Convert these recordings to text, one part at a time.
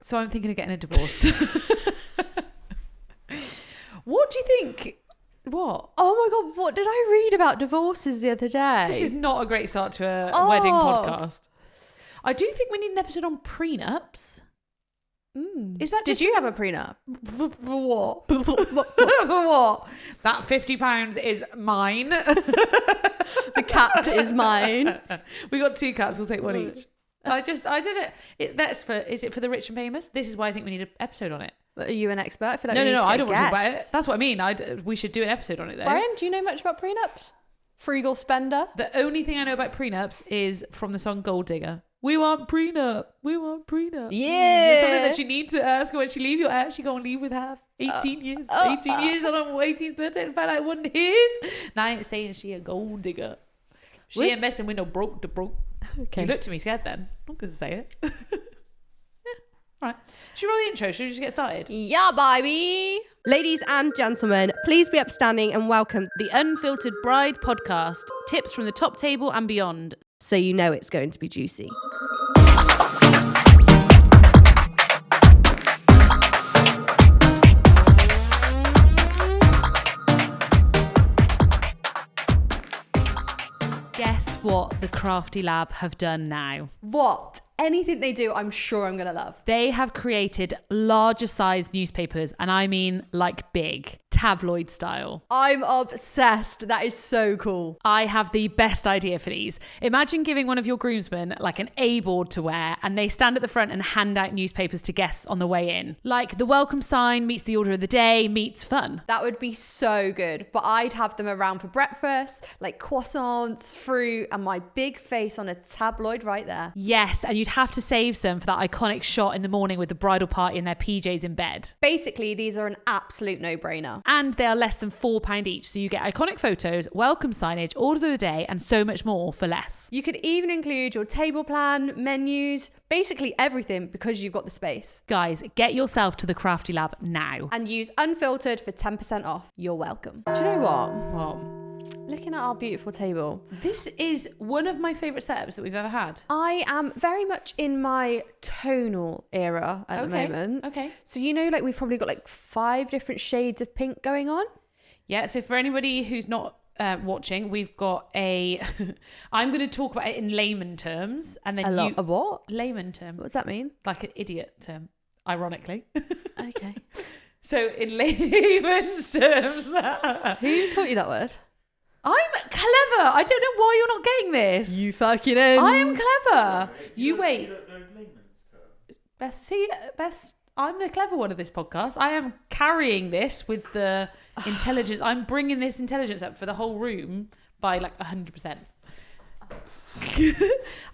So I'm thinking of getting a divorce. What do you think? What? Oh my God, what did I read about divorces the other day? This is not a great start to a wedding podcast. I do think we need an episode on prenups. Is that Did you have a prenup? For what? For what? That £50 is mine. The cat is mine. We got 2 cats. We'll take one each. I did it. Is it for the rich and famous? This is why I think we need an episode on it. Are you an expert? I feel like No. I don't want to talk about it. That's what I mean. We should do an episode on it though. Brian, do you know much about prenups? Frugal spender. The only thing I know about prenups is from the song Gold Digger. We want prenup. We want prenup. Yeah. It's something that you need to ask when she leave your ass. She gonna leave with half 18 years. 18 years on her 18th birthday and find out it wasn't his. Now I ain't saying she a gold digger. She ain't messing with no broke to broke. Okay. You looked at me scared then. I'm gonna say it. Yeah. Right. Should we roll the intro? Should we just get started? Yeah, baby. Ladies and gentlemen, please be upstanding and welcome the Unfiltered Bride Podcast. Tips from the top table and beyond. So you know it's going to be juicy. Guess what the Crafty Lab have done now? What? Anything they do, I'm sure I'm going to love. They have created larger size newspapers, and I mean like big, tabloid style. I'm obsessed. That is so cool. I have the best idea for these. Imagine giving one of your groomsmen like an A-board to wear, and they stand at the front and hand out newspapers to guests on the way in. Like the welcome sign meets the order of the day meets fun. That would be so good. But I'd have them around for breakfast, like croissants, fruit, and my big face on a tabloid right there. Yes, and you'd have to save some for that iconic shot in the morning with the bridal party in their PJs in bed. Basically, these are an absolute no-brainer. And they are less than £4 each, so you get iconic photos, welcome signage, order of the day, and so much more for less. You could even include your table plan, menus, basically everything because you've got the space. Guys, get yourself to the Crafty Lab now. And use Unfiltered for 10% off. You're welcome. Do you know what? What? Looking at our beautiful table. This is one of my favourite setups that we've ever had. I am very much in my tonal era at the moment. Okay. So you know, like we've probably got like 5 different shades of pink going on. Yeah, so for anybody who's not watching, we've got a... I'm going to talk about it in layman terms. And then A what? Layman term. What does that mean? Like an idiot term, ironically. Okay. So in layman's terms... Who taught you that word? I'm clever. I don't know why you're not getting this. You fucking in. I am clever. You wait. Beth, I'm the clever one of this podcast. I am carrying this with the intelligence. I'm bringing this intelligence up for the whole room by like 100%.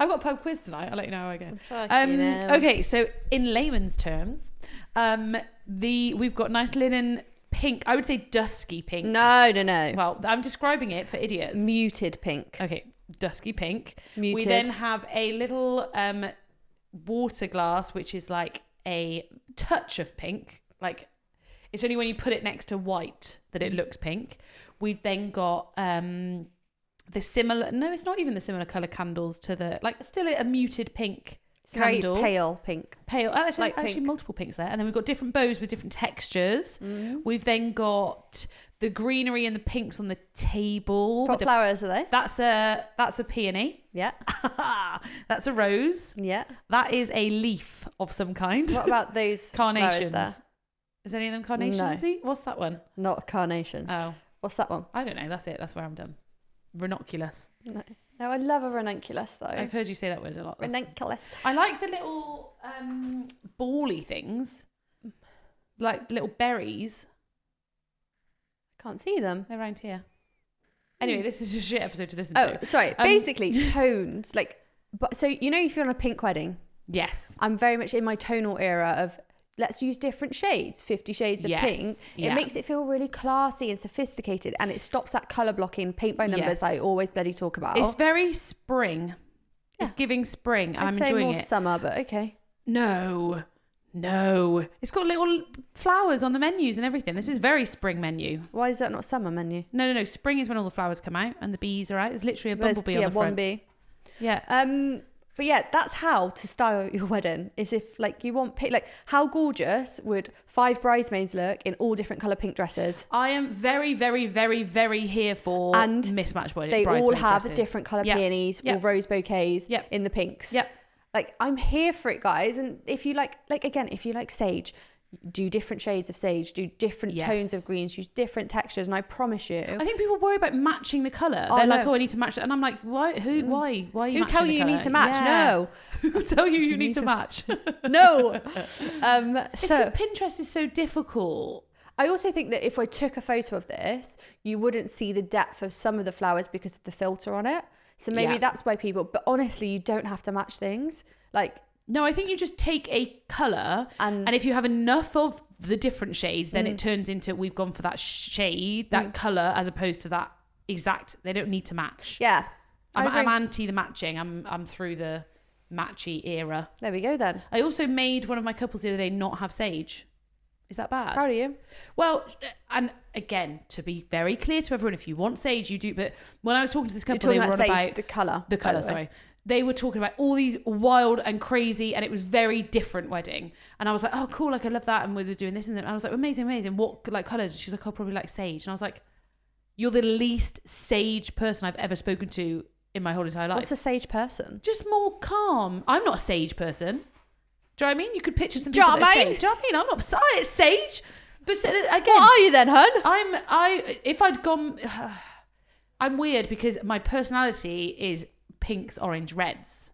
I've got a pub quiz tonight. I'll let you know how I go. Okay, so in layman's terms, we've got nice linen pink. I would say dusky pink. No. Well, I'm describing it for idiots. Muted pink. Okay, dusky pink. Muted. We then have a little water glass, which is like a touch of pink. Like it's only when you put it next to white that it looks pink. We've then got the similar. No, it's not even the similar color candles to the like. Still a muted pink. Candle. Very pale pink. Actually, pink. multiple pinks there. And then we've got different bows with different textures. We've then got the greenery and the pinks on the table. What flowers are they? That's a peony. Yeah. That's a rose. Yeah. That is a leaf of some kind. What about those carnations? flowers there? Is any of them carnations? No. What's that one? Not carnations. Oh. What's that one? I don't know. That's it. That's where I'm done. Ranunculus. No, I love a ranunculus though. I've heard you say that word a lot. Ranunculus. I like the little bally things, like little berries. I can't see them. They're around here. Anyway, this is a shit episode to listen to. Oh, sorry. Basically, tones. But so you know, if you're on a pink wedding. Yes. I'm very much in my tonal era of let's use different shades, 50 shades of pink. It makes it feel really classy and sophisticated, and it stops that colour blocking paint by numbers I always bloody talk about. It's very spring. Yeah. It's giving spring, and I'm enjoying it. More summer, but okay. No. It's got little flowers on the menus and everything. This is very spring menu. Why is that not summer menu? No. Spring is when all the flowers come out and the bees are out. There's literally a bumblebee on the front. One bee. Yeah. But yeah, that's how to style your wedding. Is if like you want pink, like how gorgeous would 5 bridesmaids look in all different colour pink dresses? I am very, very, very, very here for and mismatched wedding. They all have dresses. different colour peonies or rose bouquets in the pinks. Yep. Like I'm here for it, guys. And if you like again, if you like sage, do different shades of sage, do different tones of greens, use different textures, and I promise you. I think people worry about matching the colour. They're like, I need to match it. And I'm like, why? Why are you matching Who tell you the you need to match? Yeah. No. Who tell you need to match? No. It's because Pinterest is so difficult. I also think that if I took a photo of this, you wouldn't see the depth of some of the flowers because of the filter on it. So maybe that's why people, but honestly, you don't have to match things. Like, no, I think you just take a colour and if you have enough of the different shades, then it turns into, we've gone for that shade, that colour, as opposed to that exact, they don't need to match. Yeah. I'm anti the matching. I'm through the matchy era. There we go then. I also made one of my couples the other day not have sage. Is that bad? Proud of you. Well, and again, to be very clear to everyone, if you want sage, you do. But when I was talking to this couple, they were on about the colour. The colour, sorry. They were talking about all these wild and crazy, and it was very different wedding. And I was like, oh, cool, like I love that. And we were doing this and that. And I was like, amazing. What like colours? She was like, oh, probably like sage. And I was like, you're the least sage person I've ever spoken to in my whole entire life. What's a sage person? Just more calm. I'm not a sage person. Do you know what I mean? You could picture some people that are sage. Do you know what I mean? I'm not sage. But again, what are you then, hun? If I'd gone, I'm weird because my personality is pinks, orange, reds.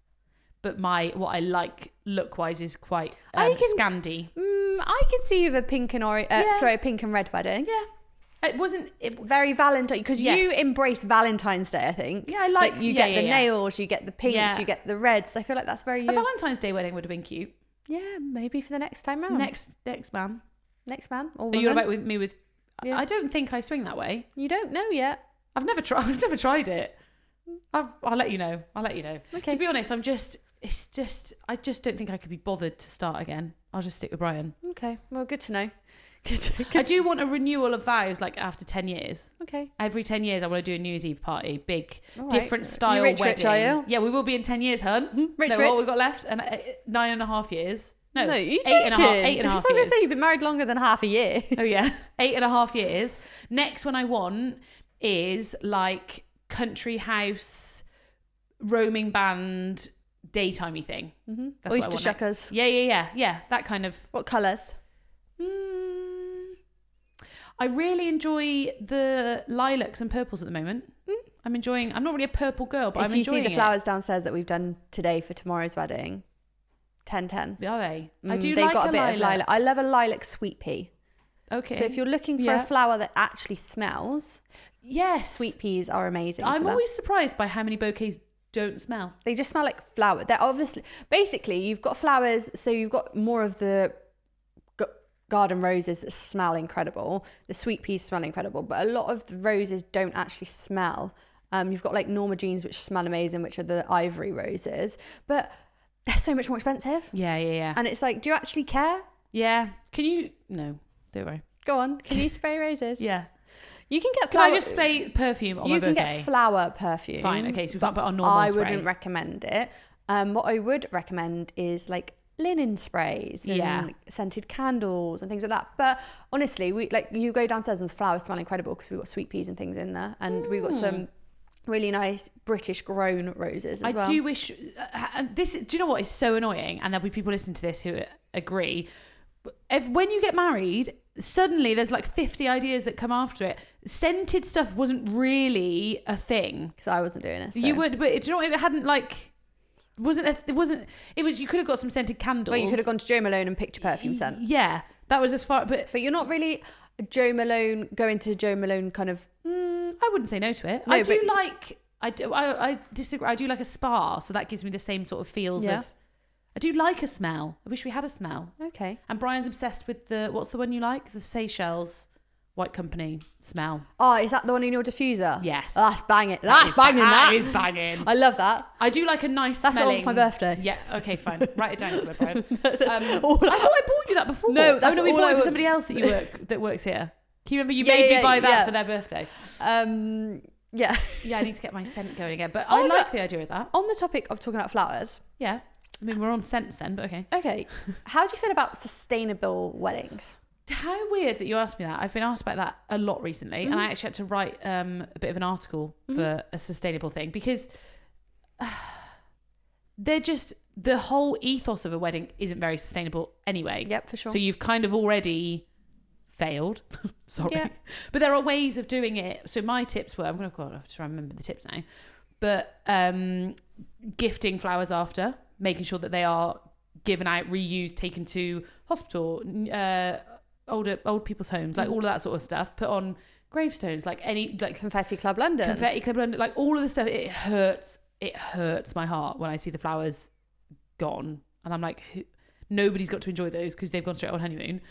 But what I like look-wise is quite Scandi. I can see you with a pink and orange, a pink and red wedding. Yeah. It wasn't very Valentine because you embrace Valentine's Day, I think. Yeah, I like you get the nails, you get the pinks, you get the reds. I feel like that's very you. A Valentine's Day wedding would have been cute. Yeah, maybe for the next time round. Next man. Next man. Or woman. Are you about with me with? Yeah. I don't think I swing that way. You don't know yet. I've never tried it. I'll let you know. Okay. To be honest, I just don't think I could be bothered to start again. I'll just stick with Brian. Okay. Well, good to know. I do want a renewal of vows, like after 10 years. Okay. Every 10 years, I want to do a New Year's Eve party. Big, different style wedding. Rich, are you? Yeah, we will be in 10 years, hun. Rich. What we've got left? And 9.5 years. No, you 8.5 years. I was going to say you've been married longer than half a year. Oh, yeah. 8.5 years. Next one I want is like country house, roaming band, daytimey thing. Mm-hmm. That's Oyster shuckers. Yeah. That kind of. What colours? I really enjoy the lilacs and purples at the moment. I'm not really a purple girl, but I'm enjoying it. If you see the flowers downstairs that we've done today for tomorrow's wedding, 10/10. Are they? They've got a bit of lilac. I love a lilac sweet pea. Okay. So if you're looking for a flower that actually smells, yes, sweet peas are amazing. I'm always surprised by how many bouquets don't smell. They just smell like flower. They're basically you've got flowers, so you've got more of the garden roses that smell incredible. The sweet peas smell incredible, but a lot of the roses don't actually smell. You've got like Norma Jeans, which smell amazing, which are the ivory roses, but they're so much more expensive. Yeah. And it's like, do you actually care? Yeah. Can you? No, don't worry. Go on. Can you spray roses? Yeah. You can get flower. Can I just spray perfume on my bouquet? You can get flower perfume. Fine. Okay, so we can't put on normal spray. I wouldn't recommend it. What I would recommend is like linen sprays and scented candles and things like that. But honestly, you go downstairs and the flowers smell incredible because we've got sweet peas and things in there, and we've got some really nice British grown roses as well. I do wish do you know what is so annoying, and there'll be people listening to this who agree, when you get married, suddenly there's like 50 ideas that come after it. Scented stuff wasn't really a thing because I wasn't doing it, so. You would, but do you know what, if it hadn't like it was you could have got some scented candles. Well, you could have gone to Jo Malone and picked your perfume scent. Yeah, that was as far, but you're not really a Jo Malone, going to Jo Malone kind of. I wouldn't say no to it. No, I disagree. I do like a spa, so that gives me the same sort of feels of. I do like a smell. I wish we had a smell. Okay. And Brian's obsessed with what's the one you like? The Seychelles White Company smell. Oh, is that the one in your diffuser? Yes. Oh, that's banging. That's banging. That is banging. I love that. I do like a nice that's smelling. That's on my birthday. Yeah. Okay, fine. Write it down somewhere, Brian. I thought I bought you that before. No, that's we bought it for somebody else that works here. Can you remember you made me buy that for their birthday? Yeah. Yeah, I need to get my scent going again. But Oh, I like the idea of that. On the topic of talking about flowers. Yeah. I mean, we're on scents then, but okay. Okay. How do you feel about sustainable weddings? How weird that you asked me that. I've been asked about that a lot recently, and I actually had to write a bit of an article for a sustainable thing, because they're just, the whole ethos of a wedding isn't very sustainable anyway. Yep, for sure. So you've kind of already failed. Sorry. Yeah. But there are ways of doing it. So my tips were, I'm going to have to try and remember the tips now, but gifting flowers after, making sure that they are given out, reused, taken to hospital, old people's homes, like all of that sort of stuff, put on gravestones, like any, like Confetti Club London, like all of the stuff. It hurts my heart when I see the flowers gone, and I'm like, nobody's got to enjoy those because they've gone straight on honeymoon.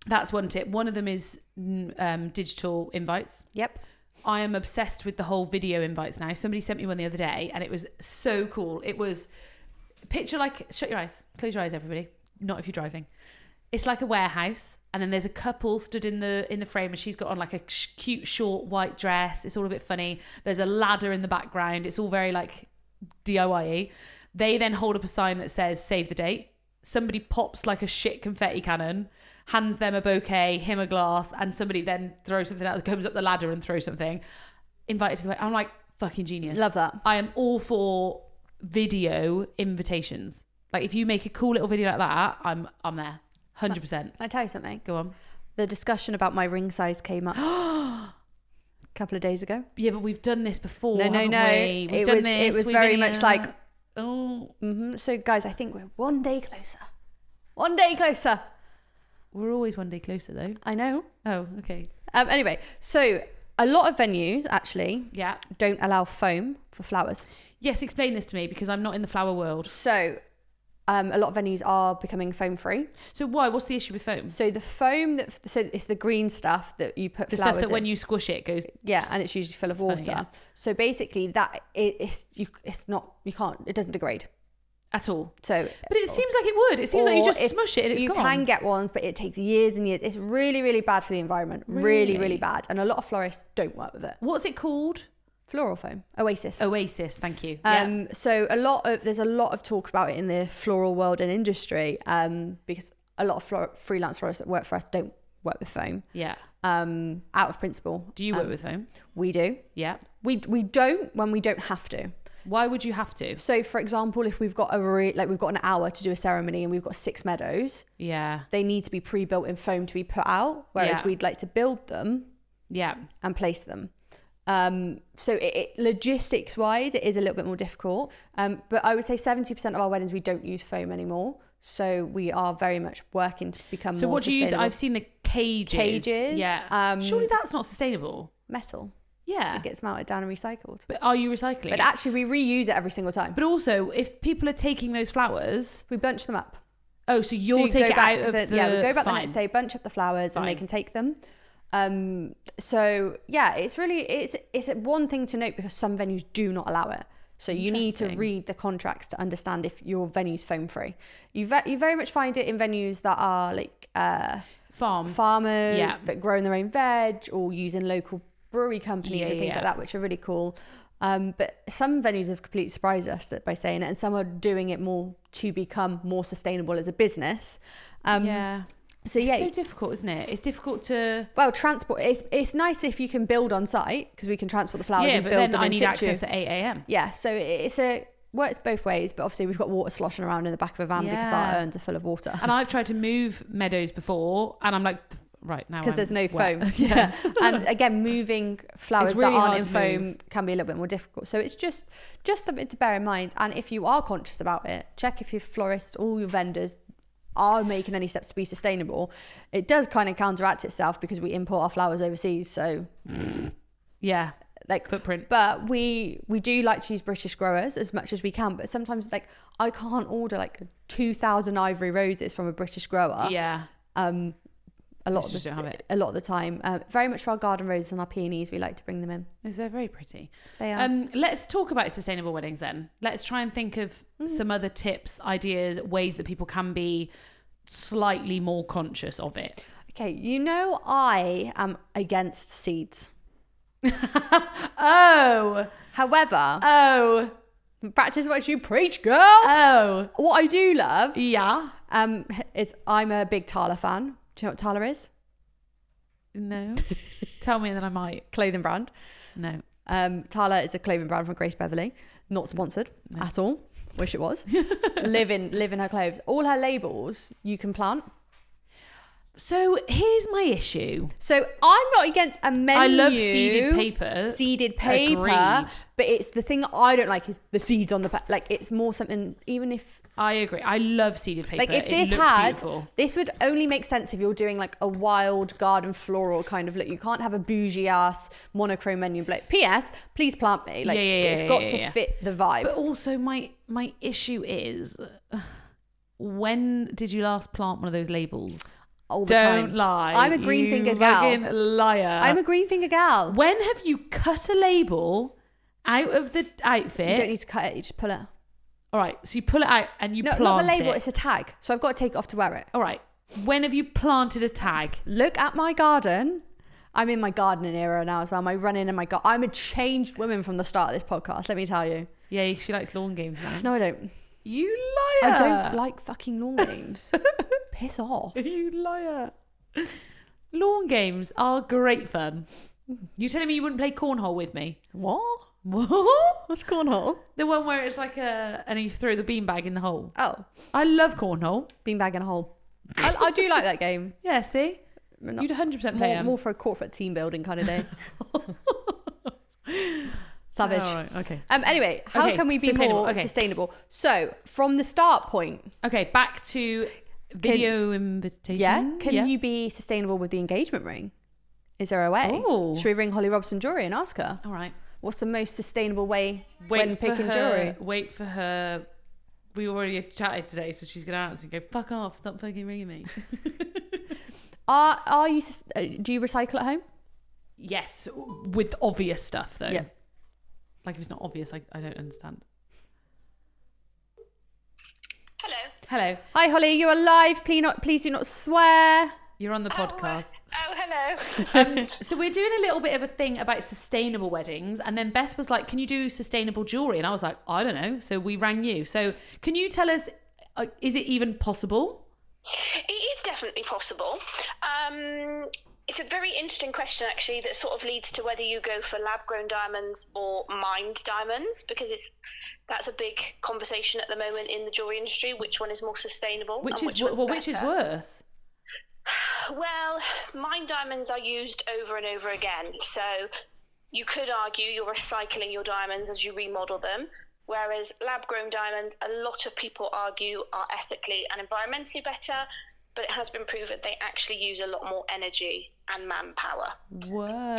That's one tip. One of them is digital invites. Yep. I am obsessed with the whole video invites now. Somebody sent me one the other day and it was so cool. It was picture, like, shut your eyes, close your eyes, everybody. Not if you're driving. It's like a warehouse, and then there's a couple stood in the frame, and she's got on like a cute short white dress. It's all a bit funny. There's a ladder in the background. It's all very like DIY-y. They then hold up a sign that says save the date. Somebody pops like a shit confetti cannon, hands them a bouquet, him a glass, and somebody then throws something else, comes up the ladder and throws something. Invited to the wedding. I'm like, fucking genius. Love that. I am all for video invitations. Like, if you make a cool little video like that, I'm there. 100%. Can I tell you something? Go on. The discussion about my ring size came up a couple of days ago. Yeah, but we've done this before. No. It was very much like, oh. Mm-hmm. So guys, I think we're one day closer. One day closer. We're always one day closer though. I know. Oh, okay. Anyway, so a lot of venues actually Yeah. don't allow foam for flowers. Yes, explain this to me, because I'm not in the flower world. So a lot of venues are becoming foam free. So why? What's the issue with foam? So the foam so it's the green stuff that you put The flowers stuff that in. when you squish it goes. Yeah, and it's usually full of water. Funny, yeah. So basically it doesn't degrade At all. So, but it seems like it would. It seems like you just smush it and it's you gone. You can get ones, but it takes years and years. It's really, really bad for the environment. Really, really bad. And a lot of florists don't work with it. What's it called? Floral foam. Oasis. Thank you. So there's a lot of talk about it in the floral world and industry, because a lot of freelance florists that work for us don't work with foam. Yeah. Out of principle. Do you work with foam? We do. Yeah. We don't when we don't have to. Why would you have to? So, for example, if we've got we've got an hour to do a ceremony and we've got 6 meadows, yeah, they need to be pre-built in foam to be put out. Whereas we'd like to build them, and place them. So, logistics-wise, it is a little bit more difficult. But I would say 70% of our weddings we don't use foam anymore. So we are very much working to become more sustainable. So what do you use? I've seen the cages. Yeah. Surely that's not sustainable. Metal. Yeah. It gets melted down and recycled. But are you recycling But actually, we reuse it every single time. But also, if people are taking those flowers... We bunch them up. Oh, so you'll take it out of the... Yeah, we go back the next day, bunch up the flowers, and they can take them. So, yeah, it's really... It's one thing to note, because some venues do not allow it. So you need to read the contracts to understand if your venue's foam free. You very much find it in venues that are like... farmers, but growing their own veg, or using local brewery companies and things like that, which are really cool. But some venues have completely surprised us by saying it, and some are doing it more to become more sustainable as a business. So it's so difficult, isn't it? It's difficult to... Well, transport, it's nice if you can build on site, because we can transport the flowers and build them in situ. Yeah, but then I need access at 8 a.m. Yeah, so works both ways, but obviously we've got water sloshing around in the back of a van because our urns are full of water. And I've tried to move meadows before, and I'm like... Right now, because there's no foam. And again, moving flowers really that aren't in foam can be a little bit more difficult. So it's just something to bear in mind. And if you are conscious about it, check if your florist, all your vendors are making any steps to be sustainable. It does kind of counteract itself because we import our flowers overseas. So yeah, like footprint. But we do like to use British growers as much as we can. But sometimes like I can't order like 2,000 ivory roses from a British grower. Yeah. A lot of the time, very much for our garden roses and our peonies, we like to bring them in. They're very pretty. They are. Let's talk about sustainable weddings then. Let's try and think of some other tips, ideas, ways that people can be slightly more conscious of it. Okay, I am against seeds. Oh. However, practice what you preach, girl. What I do love, is I'm a big Tala fan. Do you know what Tala is? No. Tell me and then I might. Clothing brand. No. Tala is a clothing brand from Grace Beverley. Not sponsored at all. Wish it was. live in her clothes. All her labels you can plant. So here's my issue. So I'm not against a menu. I love seeded paper. Agreed. But it's the thing that I don't like is the seeds on the like. It's more something. Even if I agree, I love seeded paper. Like if this would only make sense if you're doing like a wild garden floral kind of look. You can't have a bougie ass monochrome menu. Like P.S. Please plant me. Like it's got to fit the vibe. But also my issue is, when did you last plant one of those labels? All the time. Don't lie. I'm a green fingers gal. Fucking liar. I'm a green finger gal. When have you cut a label out of the outfit? You don't need to cut it. You just pull it. All right. So you pull it out and you plant it. No, not the label. It's a tag. So I've got to take it off to wear it. All right. When have you planted a tag? Look at my garden. I'm in my gardening era now as well. My running and my garden. I'm a changed woman from the start of this podcast. Let me tell you. Yeah, she likes lawn games now. No, I don't. You liar. I don't like fucking lawn games. Piss off. You liar. Lawn games are great fun. You telling me you wouldn't play cornhole with me? What? What's cornhole? The one where it's like and you throw the beanbag in the hole. Oh. I love cornhole. Beanbag in a hole. I do like that game. Yeah, see? You'd 100% play more for a corporate team building kind of day. Savage. Oh, right, okay. Anyway, how can we be more sustainable? So, from the start point. Okay, back to video invitation. Yeah. Can you be sustainable with the engagement ring? Is there a way? Ooh. Should we ring Holly Robson Jewelry and ask her? All right. What's the most sustainable way when picking jewelry? Wait for her. We already chatted today, so she's going to answer and go, fuck off, stop fucking ringing me. Are you? Do you recycle at home? Yes, with obvious stuff though. Yeah. Like if it's not obvious, I don't understand. Hello. Hi Holly, you're alive. Please do not swear. You're on the podcast. Hello. So we're doing a little bit of a thing about sustainable weddings, and then Beth was like, can you do sustainable jewelry? And I was like, I don't know. So we rang you. So can you tell us, is it even possible? It is definitely possible. It's a very interesting question, actually, that sort of leads to whether you go for lab-grown diamonds or mined diamonds, because that's a big conversation at the moment in the jewelry industry. Which one is more sustainable? Which is worse? Well, mined diamonds are used over and over again. So you could argue you're recycling your diamonds as you remodel them, whereas lab-grown diamonds, a lot of people argue, are ethically and environmentally better, but it has been proven they actually use a lot more energy and manpower. Whoa.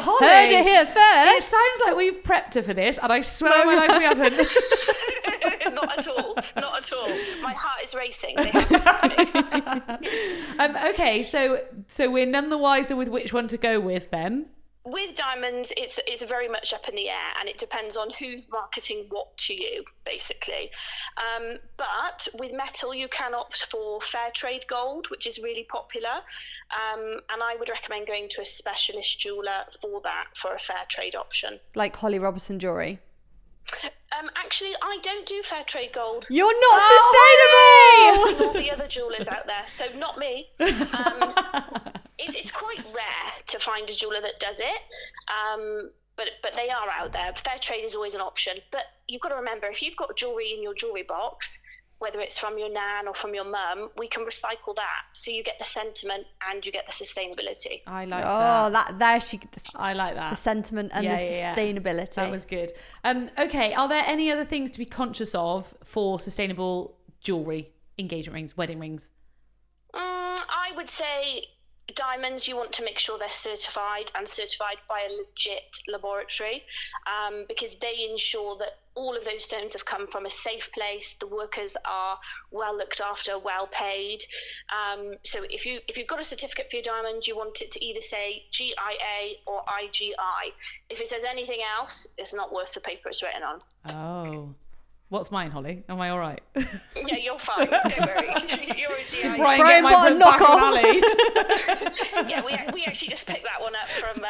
Holly. Heard it here first. It sounds like we've prepped her for this, and I swear on my life we haven't. Not at all. Not at all. My heart is racing. They haven't me. Okay, so we're none the wiser with which one to go with then. With diamonds, it's very much up in the air, and it depends on who's marketing what to you, basically. But with metal, you can opt for fair trade gold, which is really popular. And I would recommend going to a specialist jeweler for that, for a fair trade option. Like Holly Robson Jewelry. Actually, I don't do fair trade gold. You're not sustainable! All the other jewelers out there, so not me. It's quite rare to find a jeweler that does it, but they are out there. Fair trade is always an option, but you've got to remember, if you've got jewelry in your jewelry box, whether it's from your nan or from your mum, we can recycle that, so you get the sentiment and you get the sustainability. I like that. I like that. The sentiment and the sustainability. That was good. Okay, are there any other things to be conscious of for sustainable jewelry, engagement rings, wedding rings? I would say diamonds, you want to make sure they're certified by a legit laboratory, because they ensure that all of those stones have come from a safe place, the workers are well looked after, well paid. So if you've got a certificate for your diamond, you want it to either say GIA or IGI. If it says anything else, it's not worth the paper it's written on. Oh, What's mine, Holly? Am I all right? Yeah, you're fine. Don't worry. You're a GIA. Brian, Brian get mine bought a from back of knockoff. alley. Yeah, we actually just picked that one up from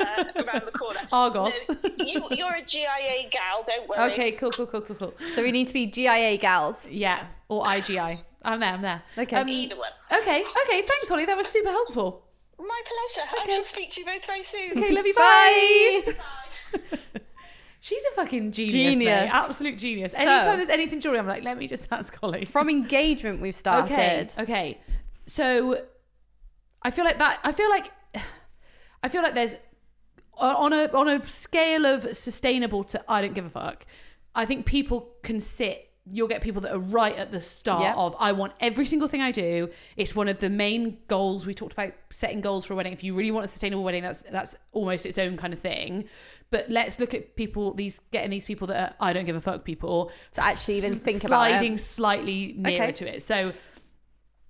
around the corner. Argos. No, you're a GIA gal, don't worry. Okay, cool. So we need to be GIA gals. Yeah, or IGI. I'm there. Okay. Either one. Okay, thanks, Holly. That was super helpful. My pleasure. I shall speak to you both very soon. Okay, love you, Bye. Bye. She's a fucking genius. Mate. Absolute genius. So- Anytime there's anything jewelry, I'm like, let me just ask Holly. From engagement, we've started. Okay. So I feel like there's on a scale of sustainable to I don't give a fuck. I think people can sit. You'll get people that are right at the start of I want every single thing I do. It's one of the main goals. We talked about setting goals for a wedding. If you really want a sustainable wedding, that's almost its own kind of thing. But let's look at getting these people that are I don't give a fuck people to actually even think about it. Sliding slightly nearer to it. So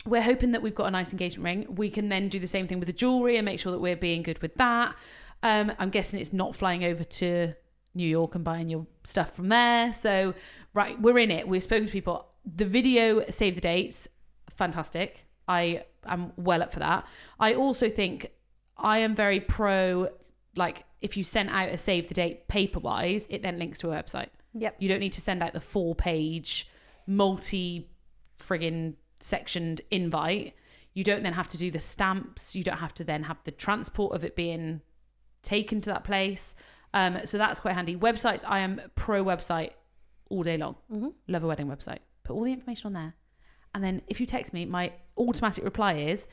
we're hoping that we've got a nice engagement ring. We can then do the same thing with the jewelry and make sure that we're being good with that. I'm guessing it's not flying over to New York and buying your stuff from there. So right, we're in it. We've spoken to people. The video save the dates, fantastic. I am well up for that. I also think I am very pro, like if you sent out a save the date paper wise, it then links to a website. Yep. You don't need to send out the 4-page friggin' sectioned invite. You don't then have to do the stamps. You don't have to then have the transport of it being taken to that place. So that's quite handy. Websites, I am pro website all day long. Mm-hmm. Love a wedding website. Put all the information on there. And then if you text me, my automatic reply is,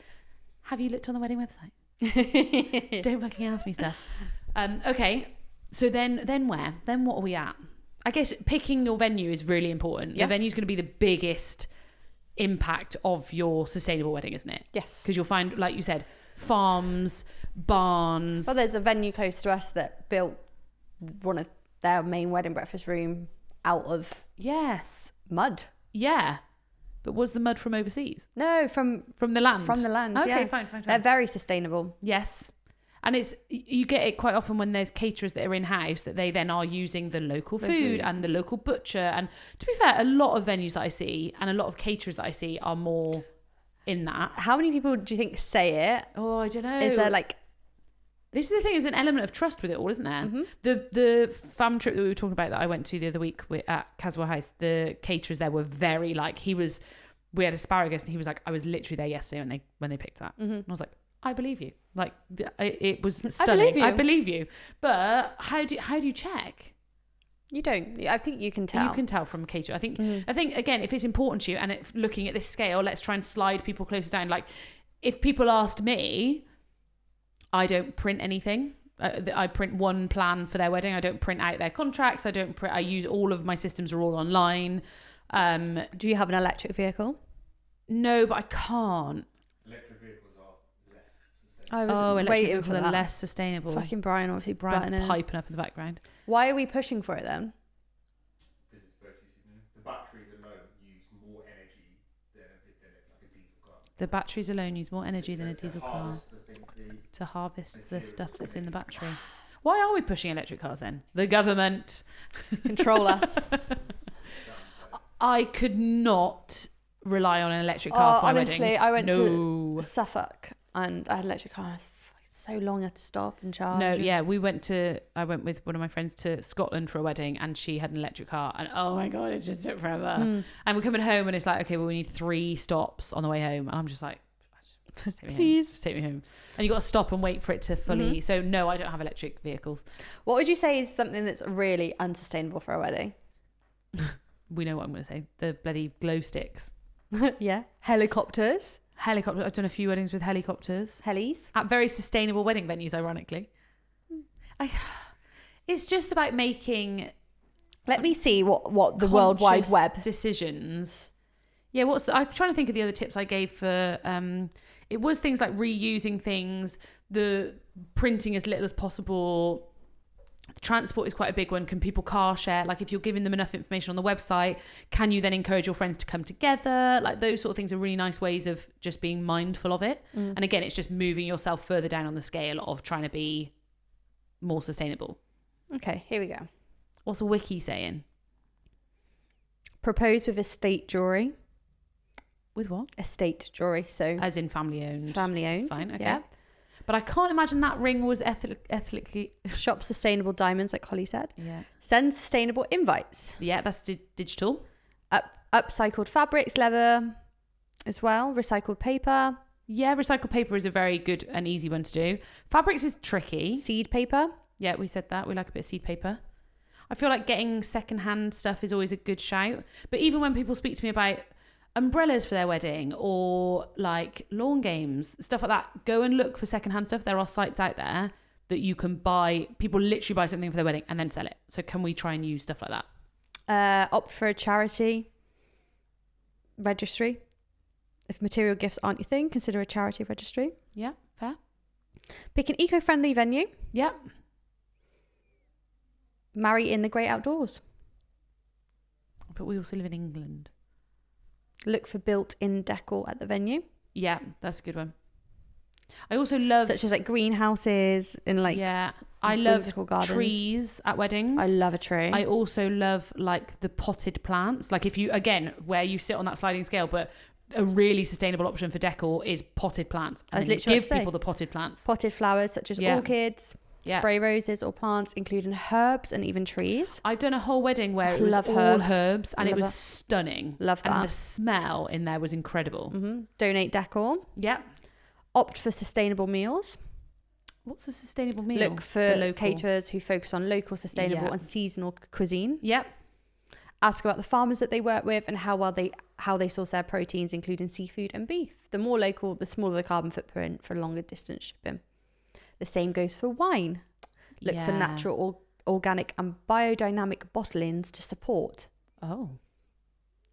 have you looked on the wedding website? Don't fucking ask me stuff. Okay. So then where? Then what are we at? I guess picking your venue is really important. Yes. The venue's going to be the biggest impact of your sustainable wedding, isn't it? Yes. Because you'll find, like you said, farms, barns. Well, there's a venue close to us that built one of their main wedding breakfast room out of mud. Yeah. But was the mud from overseas? No, from the land. From the land. Okay, yeah. fine. They're very sustainable. Yes. And you get it quite often when there's caterers that are in-house that they then are using the local food and the local butcher. And to be fair, a lot of venues that I see and a lot of caterers that I see are more in that. How many people do you think say it? Oh, I don't know. Is there like... This is the thing, there's an element of trust with it all, isn't there? Mm-hmm. The fam trip that we were talking about that I went to the other week at Caswell House, the caterers there were very like, we had asparagus and he was like, I was literally there yesterday when they picked that. Mm-hmm. And I was like, I believe you. Like, it was stunning. I believe you. But how do you check? You don't. I think you can tell. You can tell from caterer. I think again, if it's important to you and looking at this scale, let's try and slide people closer down. Like, if people asked me, I don't print anything. I print one plan for their wedding. I don't print out their contracts. I use all of my systems are all online. Do you have an electric vehicle? No, but I can't. Electric vehicles are less sustainable. I was waiting for the that. less sustainable. Fucking Brian, obviously, Brian piping up in the background. Why are we pushing for it then? Because it's virtually the batteries alone use more energy than a diesel car. The batteries alone use more energy than a diesel car. To harvest the materials stuff that's in the battery. Why are we pushing electric cars then? The government. Control us. I could not rely on an electric car for my honestly, weddings. I went to Suffolk and I had an electric car. It was so long, I had to stop and charge. No, yeah, I went with one of my friends to Scotland for a wedding and she had an electric car and oh my God, it just took forever. And we're coming home and it's like, okay, well, we need 3 stops on the way home. And I'm just like, just take me please home. Just take me home. And you got to stop and wait for it to fully. So no, I don't have electric vehicles. What would you say is something that's really unsustainable for a wedding? We know what I'm going to say. The bloody glow sticks. Yeah. Helicopters. I've done a few weddings with helicopters. Helis. At very sustainable wedding venues, ironically. It's just about making... Let me see what the World Wide Web... decisions. Yeah, I'm trying to think of the other tips I gave for... it was things like reusing things, the printing as little as possible... Transport is quite a big one. Can people car share? Like if you're giving them enough information on the website, can you then encourage your friends to come together? Like those sort of things are really nice ways of just being mindful of it. And again, it's just moving yourself further down on the scale of trying to be more sustainable. Okay, here we go. What's a wiki saying? Propose with estate jewelry. With what? Estate jewelry, so As in family owned. family owned. Fine, okay. Yeah. But I can't imagine that ring was ethically. Shop sustainable diamonds, like Holly said. Yeah. Send sustainable invites. Yeah, that's digital. Upcycled fabrics, leather as well. Recycled paper. Yeah, recycled paper is a very good and easy one to do. Fabrics is tricky. Seed paper. Yeah, we said that. We like a bit of seed paper. I feel like getting secondhand stuff is always a good shout. But even when people speak to me about umbrellas for their wedding or like lawn games, stuff like that, go and look for secondhand stuff. There are sites out there that you can buy. People literally buy something for their wedding and then sell it. So can we try and use stuff like that? Opt for a charity registry. If material gifts aren't your thing, consider a charity registry. Yeah, fair. Pick an eco-friendly venue. Yeah. Marry in the great outdoors. But we also live in England. Look for built-in decor at the venue. Yeah, that's a good one. I also love... Such as like greenhouses and like... Yeah. I love whimsical gardens. trees at weddings. I love a tree. I also love like the potted plants. Like if you, again, where you sit on that sliding scale, but a really sustainable option for decor is potted plants. I was And then literally give about to people the potted plants. Potted flowers such as Yeah. orchids, Yeah. spray roses or plants, including herbs and even trees. I've done a whole wedding where I it was love all herbs. herbs and it Love was that. stunning. Love And that. the smell in there was incredible. Donate decor. Yeah. Opt for sustainable meals. What's a sustainable meal? Look The for local. caterers who focus on local, sustainable Yeah. and seasonal cuisine. Yep. Ask about the farmers that they work with and how they source their proteins, including seafood and beef. The more local, the smaller the carbon footprint for longer distance shipping. The same goes for wine. Look for Yeah. natural, organic and biodynamic bottlings to support. Oh.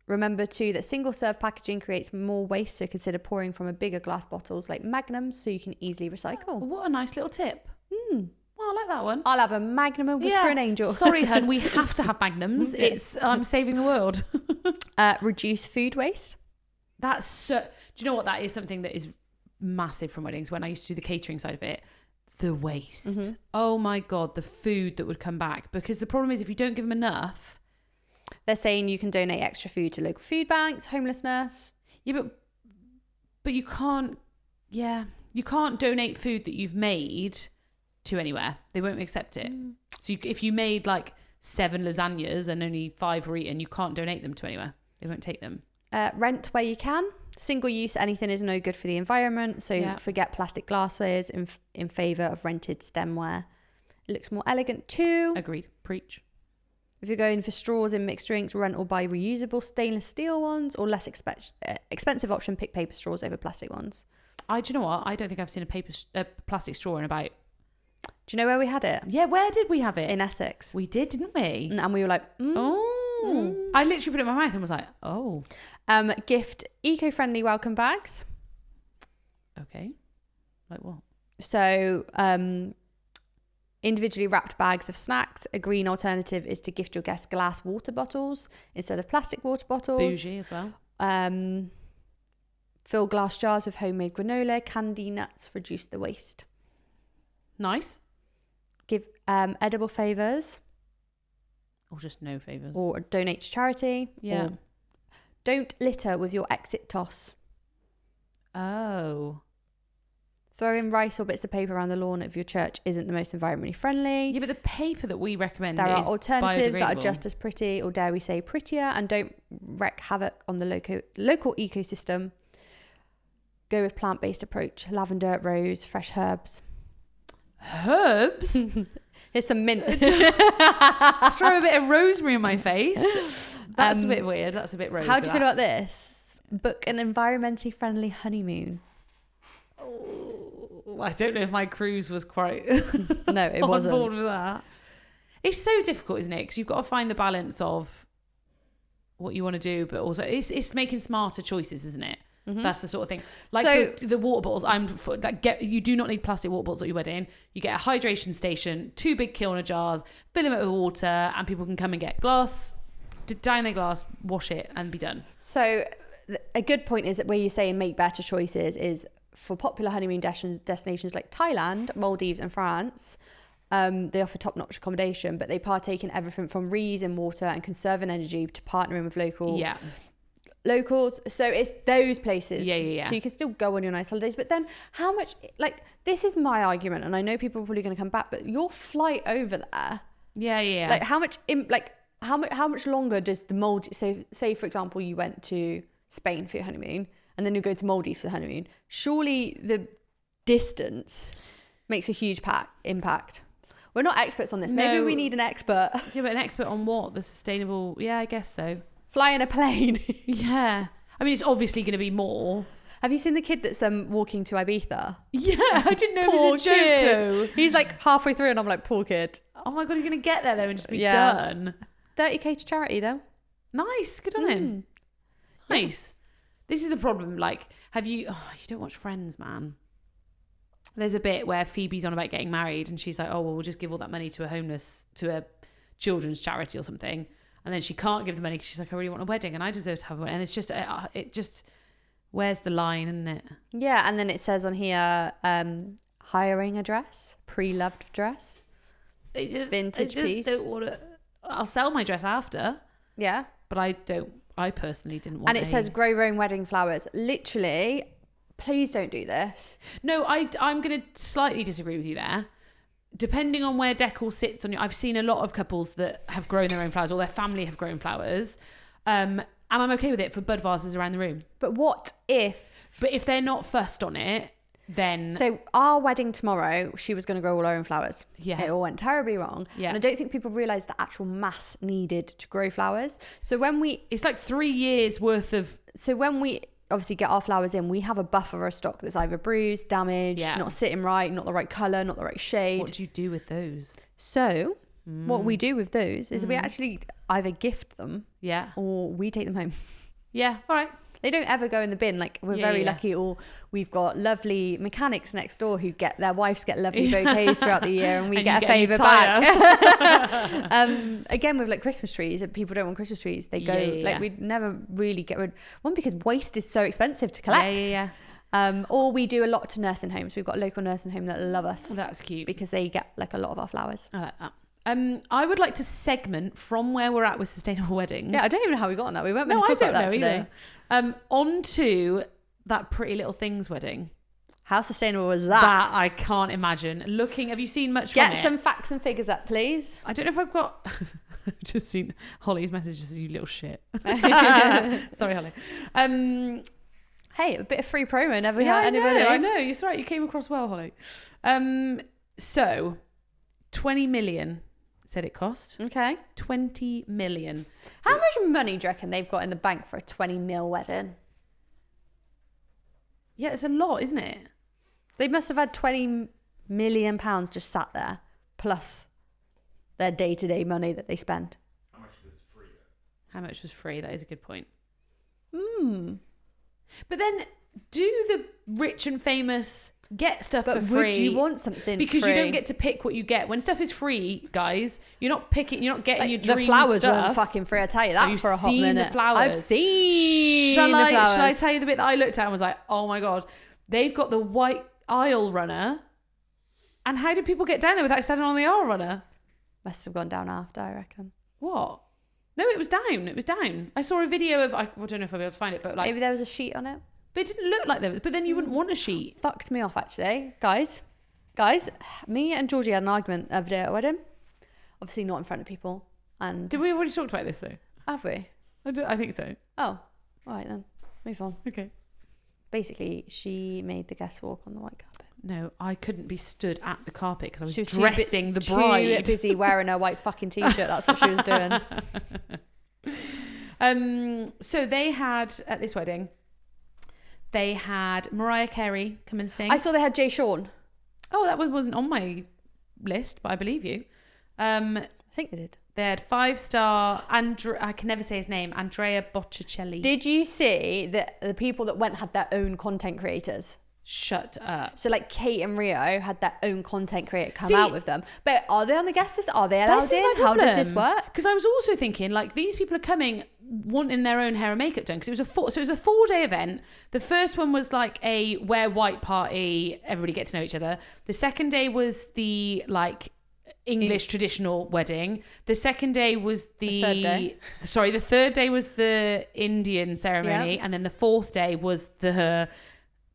Remember too that single serve packaging creates more waste, so consider pouring from a bigger glass bottles like Magnums so you can easily recycle. Well, what a nice little tip. Well, I like that one. I'll have a Magnum and Whispering Angel. Sorry, hun, we have to have magnums. It's I'm saving the world. Reduce food waste. That's so. Do you know what? That is something that is massive from weddings. When I used to do the catering side of it, the waste. Oh my god, the food that would come back. Because the problem is, if you don't give them enough, They're saying you can donate extra food to local food banks, homelessness. yeah, but you can't. Yeah, you can't donate food that you've made to anywhere. They won't accept it. So if you made like 7 lasagnas and only 5 were eaten, you can't donate them to anywhere. They won't take them. Rent where you can. Single use anything is no good for the environment, so Yeah. forget plastic glasswares in favour of rented stemware. It looks more elegant too. Agreed. Preach. If you're going for straws in mixed drinks, rent or buy reusable stainless steel ones, or less expensive option, pick paper straws over plastic ones. Do you know what? I don't think I've seen a plastic straw in about... Do you know where we had it? Yeah, where did we have it? In Essex. We did, didn't we? And we were like, Oh. I literally put it in my mouth and was like, oh. Gift eco-friendly welcome bags. Okay. Like what? So, individually wrapped bags of snacks. A green alternative is to gift your guests glass water bottles instead of plastic water bottles. Bougie as well. Fill glass jars with homemade granola, candy, nuts, reduce the waste. Nice. Give edible favours Or just no favours. or donate to charity. Yeah. Or don't litter with your exit toss. Oh. Throwing rice or bits of paper around the lawn of your church isn't the most environmentally friendly. Yeah, but the paper that we recommend There are is alternatives that are biodegradable. just as pretty, or dare we say prettier, and don't wreak havoc on the local ecosystem. Go with plant-based approach. Lavender, rose, fresh herbs. Herbs? Here's some mint. Throw a bit of rosemary in my face. That's a bit weird. That's a bit rogue. How do you feel about this? Book an environmentally friendly honeymoon. I don't know if my cruise was quite No, it on wasn't. board with that. It's so difficult, isn't it? Because you've got to find the balance of what you want to do, but also it's making smarter choices, isn't it? That's the sort of thing. Like So- the water bottles. You do not need plastic water bottles at your wedding. You get a hydration station, 2 big Kilner jars, fill them up with water, and people can come and get glass, down their glass, wash it, and be done. So a good point is that where you say make better choices is for popular honeymoon destinations like Thailand, Maldives and France, They offer top-notch accommodation, but they partake in everything from reusing water and conserving energy to partnering with locals. So it's those places. Yeah. So you can still go on your nice holidays, but then how much, like, this is my argument, and I know people are probably going to come back, but your flight over there, like how much longer does the Maldives, say for example you went to Spain for your honeymoon and then you go to Maldives for the honeymoon, surely the distance makes a huge impact. We're not experts on this. Maybe we need an expert. Yeah, but an expert on what? The sustainable, I guess so. Fly in a plane. Yeah. I mean, it's obviously going to be more. Have you seen the kid that's walking to Ibiza? Yeah, I didn't know it was a joke though. He's like halfway through and I'm like, poor kid. Oh my God, he's going to get there though and just be done. 30k to charity though. Nice, good on him. Nice. This is the problem. Like, you don't watch Friends, man. There's a bit where Phoebe's on about getting married and she's like, oh, well, we'll just give all that money to a children's charity or something. And then she can't give the money because she's like, I really want a wedding and I deserve to have one. And it's just, it just, where's the line, isn't it? Yeah, and then it says on here, hiring a dress, pre-loved dress. Vintage piece. Don't want to, I'll sell my dress after. Yeah. But I personally didn't want And it says grow your own wedding flowers. Literally, please don't do this. No, I'm going to slightly disagree with you there. Depending on where decor sits on you, I've seen a lot of couples that have grown their own flowers or their family have grown flowers. And I'm okay with it for bud vases around the room. But what if... But if they're not fussed on it, then... So our wedding tomorrow, she was going to grow all her own flowers. Yeah. It all went terribly wrong. Yeah. And I don't think people realise the actual mass needed to grow flowers. So when we... It's like 3 years worth of... So when we obviously get our flowers in, we have a buffer of stock that's either bruised, damaged, not sitting right, not the right colour, not the right shade. What do you do with those? So what we do with those is we actually either gift them or we take them home. Yeah, all right. They don't ever go in the bin. Like, we're very lucky, or we've got lovely mechanics next door who get their wives get lovely bouquets throughout the year, and we get a favour back. Again, with like Christmas trees, and people don't want Christmas trees, they go like we'd never really get rid. One, because waste is so expensive to collect. Or we do a lot to nursing homes. We've got a local nursing home that love us. That's cute because they get like a lot of our flowers. I like that. I would like to segment from where we're at with sustainable weddings. Yeah, I don't even know how we got on that. We weren't meant to talk about that today. On to that Pretty Little Things wedding. How sustainable was that? That I can't imagine. Have you seen much from it? Get some facts and figures up, please. I don't know if I've got... I've just seen Holly's message, just you little shit. Sorry, Holly. Hey, a bit of free promo never hurt anybody. I know. You're right. You came across well, Holly. So, 20 million said it cost. Okay. 20 million. How much money do you reckon they've got in the bank for a 20 mil wedding? Yeah, it's a lot, isn't it? They must have had 20 million pounds just sat there, plus their day-to-day money that they spend. How much was free though? How much was free? That is a good point. But then, do the rich and famous get stuff for free? Would you want something because free? You don't get to pick what you get. When stuff is free, guys, you're not getting like, your dream the flowers stuff. weren't fucking free. I tell you that for a hot minute. The flowers? I've seen the flowers. Shall I tell you the bit that I looked at and was like, oh my God, they've got the white aisle runner. And how did people get down there without standing on the aisle runner? Must have gone down after, I reckon. What? No, it was down. It was down. I saw a video of, I don't know if I'll be able to find it, but like... Maybe there was a sheet on it. But it didn't look like there was, but then you wouldn't want a sheet. Fucked me off, actually. Guys, me and Georgie had an argument the other day at a wedding. Obviously not in front of people. And did we already talk about this though? Have we? I think so. Oh, all right then. Move on. Okay. Basically, she made the guests walk on the white carpet. No, I couldn't be stood at the carpet because I was dressing the bride. Too busy wearing her white fucking t-shirt. That's what she was doing. So they had, at this wedding, they had Mariah Carey come and sing. I saw they had Jay Sean. Oh, that wasn't on my list, but I believe you. I think they did. They had 5-star, I can never say his name, Andrea Botticelli. Did you see that the people that went had their own content creators? Shut up. So like Kate and Rio had their own content creator come out with them. But are they on the guest list? Are they allowed in? How does this work? Because I was also thinking, like, these people are coming wanting their own hair and makeup done, because it was a 4-day event. The first one was like a wear white party, everybody get to know each other. The second day was the like English traditional wedding. The second day was the third day. Sorry, the third day was the Indian ceremony, and then the fourth day was the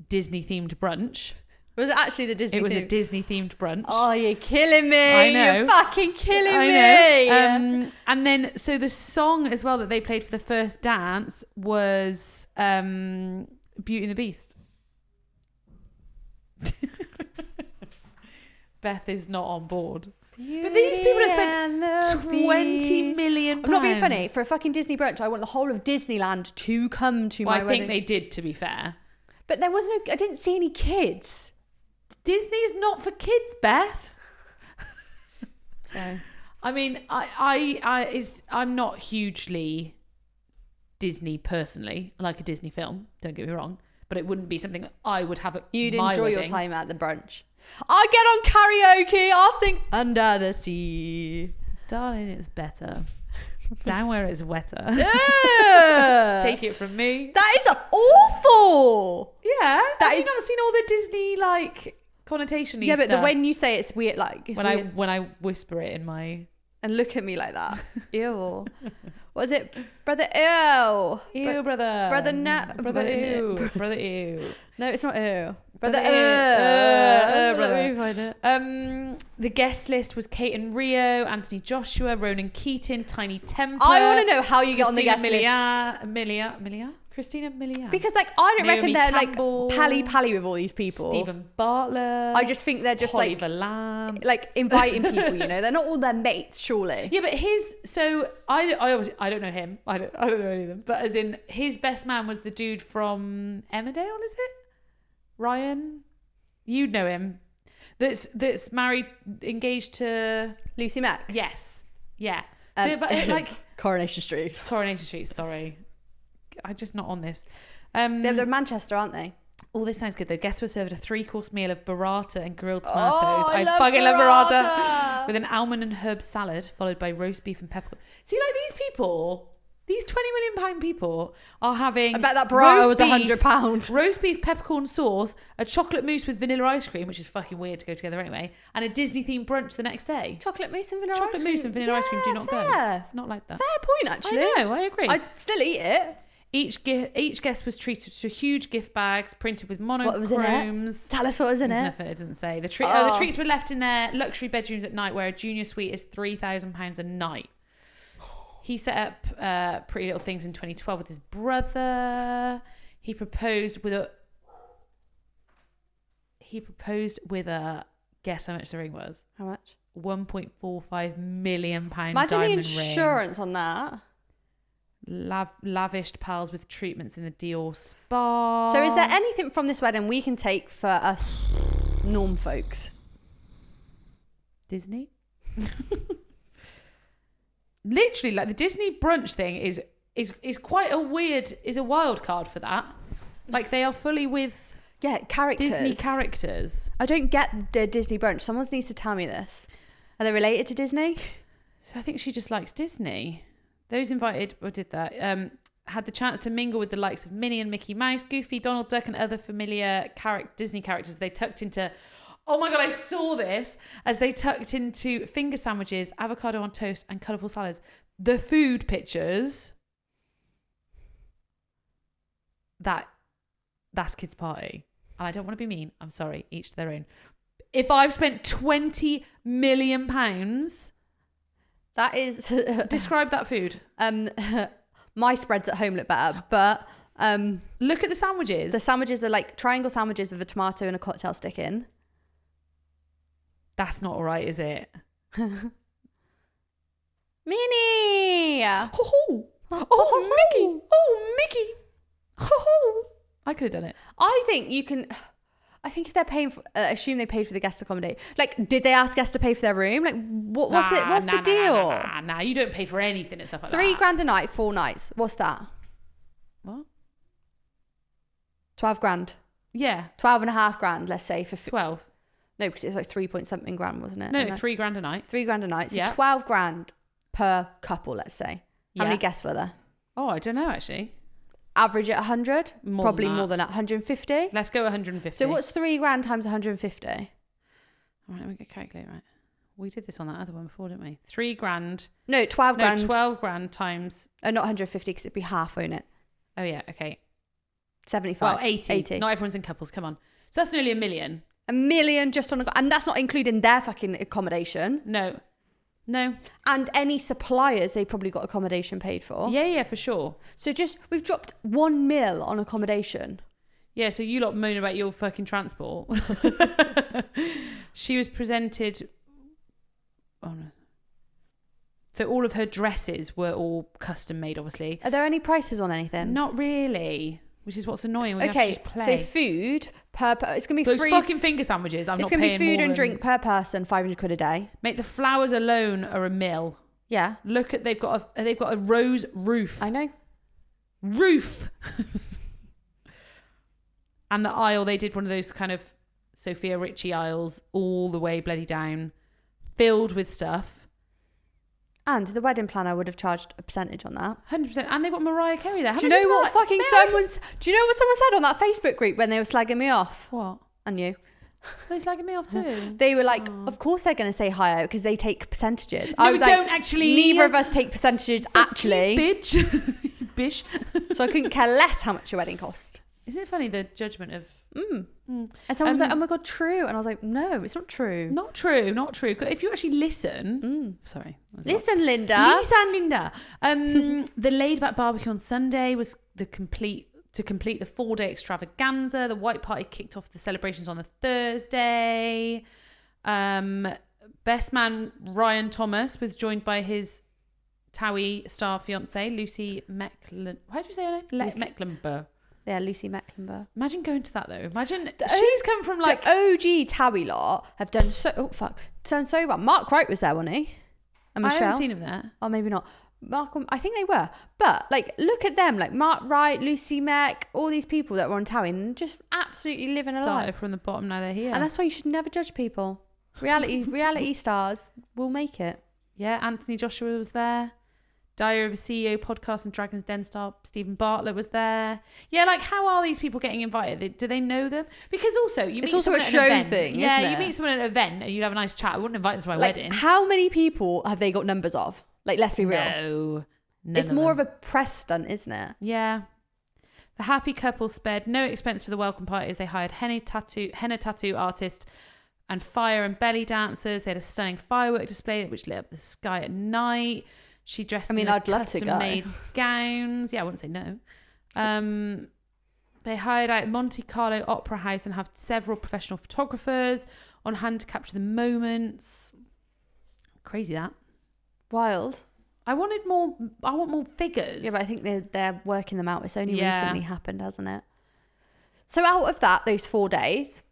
Disney themed brunch. Was it actually the Disney? It was theme? a Disney themed brunch. Oh, you're killing me! I know. You're fucking killing I me. know. And then so the song as well that they played for the first dance was Beauty and the Beast. Beth is not on board. But these people have spent 20 million pounds. I'm not being funny. For a fucking Disney brunch, I want the whole of Disneyland to come to my I wedding. think they did, to be fair. But there was no... I didn't see any kids. Disney is not for kids, Beth. So, I mean, I'm not hugely Disney personally. I like a Disney film, don't get me wrong. But it wouldn't be something that I would have at You'd my enjoy wedding. your time at the brunch. I get on karaoke. I'll sing Under the Sea. Darling, it's better. Down where it's wetter. Yeah. Take it from me. That is awful. Yeah. That Have you is- not seen all the Disney like connotation-y Yeah, but stuff? when you say it's weird, like it's weird. when I whisper it in my And look at me like that. Ew. What is it? Brother ew. ew, brother. Brother no. Brother ew. Brother ew. No, it's not ew. Brother Brother ew. brother. Let me find it. The guest list was Kate and Rio, Anthony Joshua, Ronan Keating, Tiny Temper. I want to know how you get on the guest list. Milia? Christina Milian. Because like I don't Naomi reckon they're Campbell, like pally with all these people. Stephen Bartlett. I just think they're just Oliver Lamb. like inviting people, you know. They're not all their mates, surely. Yeah, but I obviously I don't know him. I don't know any of them. But as in his best man was the dude from Emmerdale, is it? Ryan? You'd know him. That's married, engaged to Lucy Mack. Yes. Yeah. So, but like Coronation Street. Coronation Street, sorry. I'm just not on this. They're Manchester, aren't they? Oh, this sounds good though. Guests were served a 3-course meal of burrata and grilled tomatoes. I love fucking love burrata. burrata. With an almond and herb salad, followed by roast beef and peppercorn. See, like these people, these 20 million pound people are having. I bet that burrata was beef, £100. roast beef, peppercorn sauce, a chocolate mousse with vanilla ice cream, which is fucking weird to go together anyway, and a Disney themed brunch the next day. Chocolate mousse and vanilla Chocolate ice cream. mousse and vanilla ice cream do not fair. go. Not like that. Fair point, actually. I know, I agree. I'd still eat it. Each guest was treated to huge gift bags printed with monochromes. What was in it? Tell us what was in it. Nothing, it doesn't say. The treats were left in their luxury bedrooms at night, where a junior suite is £3,000 a night. He set up Pretty Little Things in 2012 with his brother. He proposed with a guess how much the ring was? How much? £1.45 million Imagine diamond the ring. insurance on that. Lavished pals with treatments in the Dior spa. So is there anything from this wedding we can take for us norm folks? Disney? Literally, like the Disney brunch thing is quite a wild card for that. Like they are fully with Characters. Disney characters. I don't get the Disney brunch. Someone needs to tell me this. Are they related to Disney? So I think she just likes Disney. Those invited did that. Had the chance to mingle with the likes of Minnie and Mickey Mouse, Goofy, Donald Duck, and other familiar Disney characters. They tucked into, oh my God, I saw this, as they tucked into finger sandwiches, avocado on toast, and colourful salads. The food pictures, that's kids' party. And I don't want to be mean. I'm sorry, each to their own. If I've spent £20 million, That is describe that food. My spreads at home look better, but Look at the sandwiches. the sandwiches are like triangle sandwiches with a tomato and a cocktail stick in. That's not all right, is it? Minnie! Oh, Mickey! Oh, Mickey! Oh, I could have done it. I think you can. I think if they're paying, assume they paid for the guest accommodation. Like, did they ask guests to pay for their room? Like, what's the deal? Nah, you don't pay for anything and stuff like that. £3,000 a night, 4 nights. What's that? What? 12 grand. Yeah, 12.5 grand, let's say, for 12. no, because it's like 3 point something grand, wasn't it? No, And then £3,000 a night. £3,000 a night. So Yeah. 12 grand per couple, let's say. How Yeah. many guests were there? Oh, I don't know actually. Average at 100? More Probably than that. more than that. 150? Let's go 150. So what's £3,000 times 150? All right, let me get a calculator. Right. We did this on that other one before, didn't we? 3 grand. No, 12 grand. 12 grand times. Not 150 because it'd be half, won't it? Oh, yeah. Okay. 75. Well, 80. Not everyone's in couples. Come on. So that's nearly $1 million. $1 million just on and that's not including their fucking accommodation. No. And any suppliers they probably got accommodation paid for. Yeah, for sure. So we've dropped $1 million on accommodation. Yeah, so you lot moan about your fucking transport. She was presented. Oh no. So all of her dresses were all custom made, obviously. Are there any prices on anything? Not really, which is what's annoying. We have to Okay, just play. so food it's gonna be Those free. fucking finger sandwiches. It's gonna be food and drink per person, 500 quid a day. Mate, the flowers alone are $1 million. Yeah, Look at they've got a rose roof. I know. Roof. And the aisle, they did one of those kind of Sophia Richie aisles all the way bloody down, filled with stuff. And the wedding planner would have charged a percentage on that. 100%. And they've got Mariah Carey there. Do you know what someone said on that Facebook group when they were slagging me off? What? And you? They're slagging me off too. They were like, of course they're going to say higher because they take percentages. No, I was we like, don't actually. Neither of us take percentages actually. You bitch. You bish. So I couldn't care less how much your wedding cost. Isn't it funny, the judgment of... And someone was like, oh my God, true. And I was like, no, it's not true. Not true. If you actually listen... Sorry. Listen, Linda. Lisa and Linda. The laid-back barbecue on Sunday was to complete the 4-day extravaganza. The white party kicked off the celebrations on the Thursday. Best man Ryan Thomas was joined by his Towie star fiancée, Lucy Mecklenburg. How do you say her name? Mecklenburg. Yeah, Lucy Mecklenburg. Imagine going to that though. Imagine she's come from like the OG Towie lot have done so well. Mark Wright was there, wasn't he? And Michelle. I haven't seen him there. Oh, maybe not. I think they were. But like, look at them, like Mark Wright, Lucy Mack, all these people that were on Towie and just absolutely living a life. Started from the bottom, now they're here. And that's why you should never judge people. Reality stars will make it. Yeah, Anthony Joshua was there. Diary of a CEO podcast and Dragon's Den star Stephen Bartlett was there. Yeah, like how are these people getting invited? Do they know them? Because also it's also a show thing. Yeah, isn't it? You meet someone at an event and you'd have a nice chat. I wouldn't invite them to my wedding. How many people have they got numbers of? Like, let's be real. No, it's more of a press stunt, isn't it? Yeah. The happy couple spared no expense for the welcome party as they hired henna tattoo artist and fire and belly dancers. They had a stunning firework display which lit up the sky at night. She dressed in I'd love to go. custom-made gowns. Yeah, I wouldn't say no. They hired out Monte Carlo Opera House and have several professional photographers on hand to capture the moments. Crazy that. Wild. I want more figures. Yeah, but I think they're working them out. It's only recently happened, hasn't it? So out of those 4 days,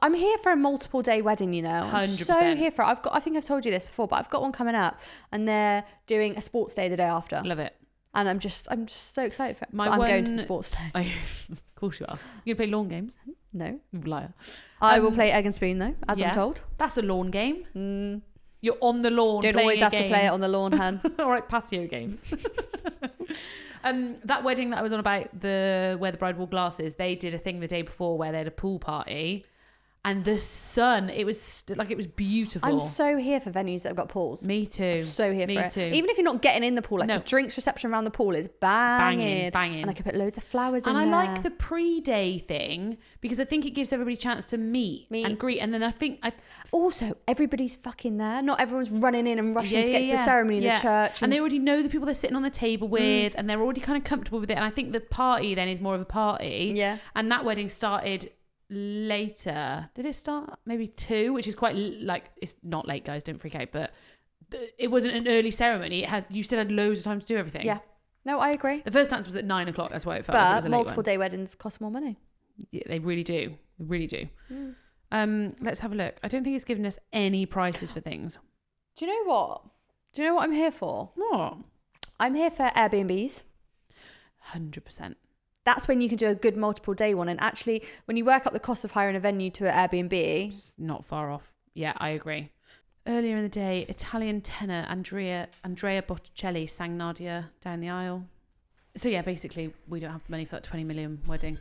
I'm here for a multiple day wedding, you know. 100%. So here for it. I think I've told you this before, but I've got one coming up and they're doing a sports day the day after. Love it. And I'm just so excited for it. I'm going to the sports day. Of course you are. You're going to play lawn games? No. Liar. I will play egg and spoon though, as I'm told. That's a lawn game. You're on the lawn. Don't always have to play it on the lawn, Han. All right, patio games. That wedding that I was on about, where the bride wore glasses, they did a thing the day before where they had a pool party. And the sun, it was beautiful. I'm so here for venues that have got pools. Me too. I'm so here for it. too. Even if you're not getting in the pool, like the drinks reception around the pool is banging. Banging. And I could put loads of flowers in there. And I like the pre-day thing because I think it gives everybody a chance to meet and greet. And then I think... Also, everybody's fucking there. Not everyone's running in and rushing to get to the ceremony in the church. And they already know the people they're sitting on the table with and they're already kind of comfortable with it. And I think the party then is more of a party. Yeah. And that wedding started... later. Did it start maybe 2, which is quite like, it's not late, guys, don't freak out, but it wasn't an early ceremony. You still had loads of time to do everything. Yeah, no, I agree. The first dance was at 9 o'clock. That's why it felt like it was a late multiple one. day weddings cost more money. Yeah, they really do. Let's have a look. I don't think it's given us any prices for things. Do you know what I'm here for? What? I'm here for Airbnbs. 100%. That's when you can do a good multiple day one. And actually, when you work out the cost of hiring a venue to an Airbnb, it's not far off. Yeah, I agree. Earlier in the day, Italian tenor Andrea Botticelli sang Nadia down the aisle. So yeah, basically, we don't have money for that 20 million wedding.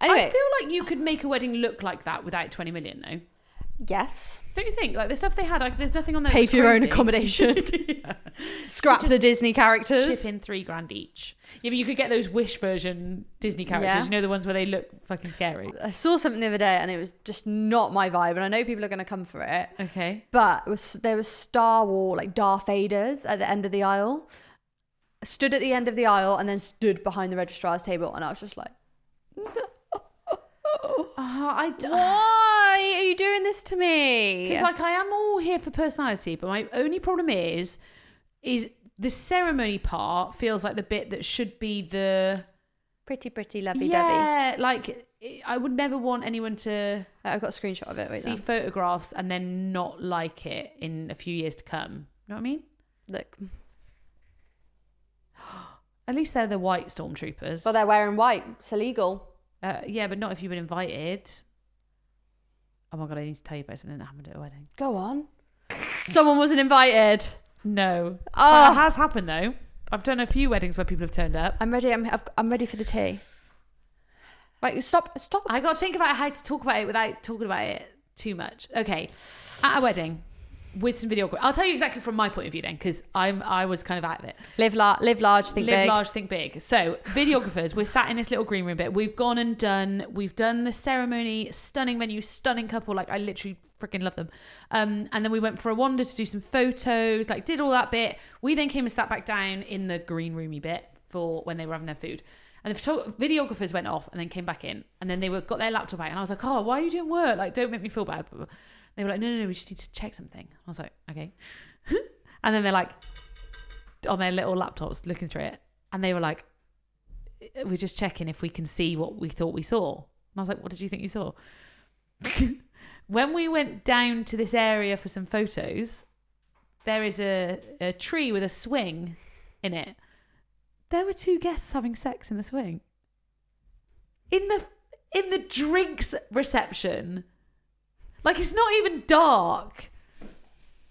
Anyway, I feel like you could make a wedding look like that without 20 million, though. Yes. Don't you think? Like the stuff they had, like there's nothing on there. Pay that's for your own crazy. accommodation. Yeah. Scrap Just the Disney characters. Chip in $3,000 each. Yeah, but you could get those Wish version Disney characters. Yeah. You know, the ones where they look fucking scary. I saw something the other day and it was just not my vibe. And I know people are going to come for it. Okay. But there was Star Wars, like Darth Vader's at the end of the aisle. Stood at the end of the aisle and then stood behind the registrar's table. And I was just like, why are you doing this to me? Because like I am all here for personality, but my only problem is the ceremony part feels like the bit that should be the pretty lovey-dovey. yeah, like I would never want anyone to I've got a screenshot of it. Wait, see now. photographs and then not like it in a few years to come. You know what I mean? Look. At least they're the white stormtroopers. Well, they're wearing white. It's illegal. Yeah, but not if you've been invited. Oh my god, I need to tell you about something that happened at a wedding. Go on. Someone wasn't invited. No. Oh. That has happened though. I've done a few weddings where people have turned up. I'm ready. I'm ready for the tea. Right, stop. I got to think about how to talk about it without talking about it too much. Okay, at a wedding with some videography. I'll tell you exactly from my point of view then, because I was kind of out of it. Live large, think big. Live large, think big. So videographers, we're sat in this little green room bit. We've done the ceremony, stunning venue, stunning couple. Like I literally freaking love them. And then we went for a wander to do some photos, like did all that bit. We then came and sat back down in the green roomy bit for when they were having their food. And the videographers went off and then came back in, and then they got their laptop out, and I was like, oh, why are you doing work? Like, don't make me feel bad. They were like, no, we just need to check something. I was like, okay. And then they're like, on their little laptops looking through it. And they were like, we're just checking if we can see what we thought we saw. And I was like, what did you think you saw? When we went down to this area for some photos, there is a tree with a swing in it. There were 2 guests having sex in the swing. In the drinks reception. Like, it's not even dark.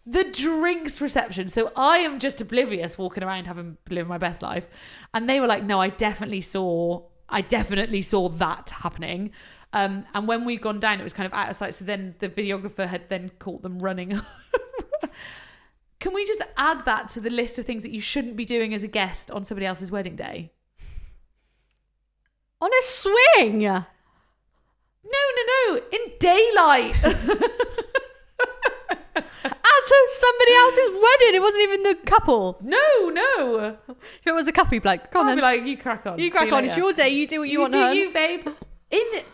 The drinks reception. So I am just oblivious walking around living my best life. And they were like, no, I definitely saw that happening. And when we'd gone down, it was kind of out of sight. So then the videographer had then caught them running. Can we just add that to the list of things that you shouldn't be doing as a guest on somebody else's wedding day? On a swing. No. In daylight. At somebody else's wedding. It wasn't even the couple. No. If it was a couple, you'd be like, come on I'd then. be like, you crack on. You crack on. It's your day. You do what you want, do hun. you, babe.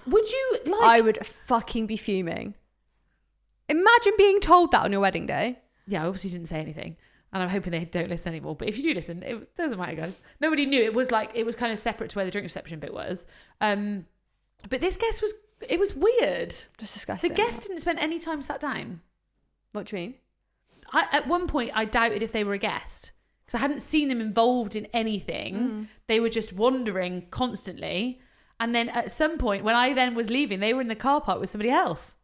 Would you like... I would fucking be fuming. Imagine being told that on your wedding day. Yeah, I obviously didn't say anything. And I'm hoping they don't listen anymore. But if you do listen, it doesn't matter, guys. Nobody knew. It was kind of separate to where the drink reception bit was. But this guest it was weird. Just disgusting. The guest didn't spend any time sat down. What do you mean? At one point, I doubted if they were a guest. Because I hadn't seen them involved in anything. They were just wandering constantly. And then at some point, when I then was leaving, they were in the car park with somebody else.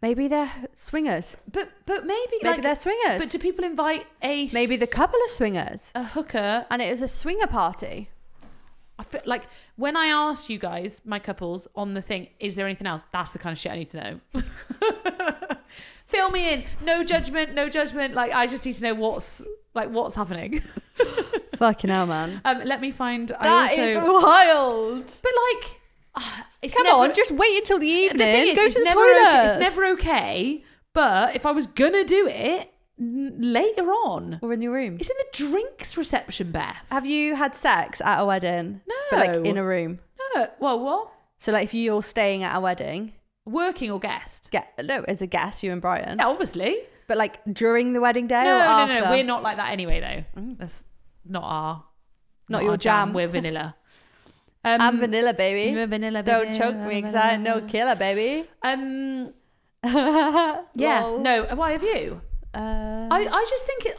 Maybe they're swingers. But maybe they're swingers. But do people invite maybe the couple are swingers, a hooker, and it was a swinger party? I feel like when I asked you guys, my couples, on the thing, is there anything else? That's the kind of shit I need to know. Fill me in. No judgment. Like, I just need to know what's happening. Fucking hell, man. Let me find. That is wild. But like. It's Come never, on, just wait until the evening. The thing is, Go it's to the never toilet. okay. It's never okay. But if I was gonna do it later on, or in your room, it's in the drinks reception, Beth. Have you had sex at a wedding? No, but like in a room. No. Well, what? So like if you're staying at a wedding, working or guest? No, as a guest, you and Brian. Yeah, obviously. But like during the wedding day or after? No. We're not like that anyway, though. That's not your our jam. We're vanilla. I'm vanilla, baby. Vanilla, Don't choke me, because I no killer, baby. Yeah. No. Why have you? I just think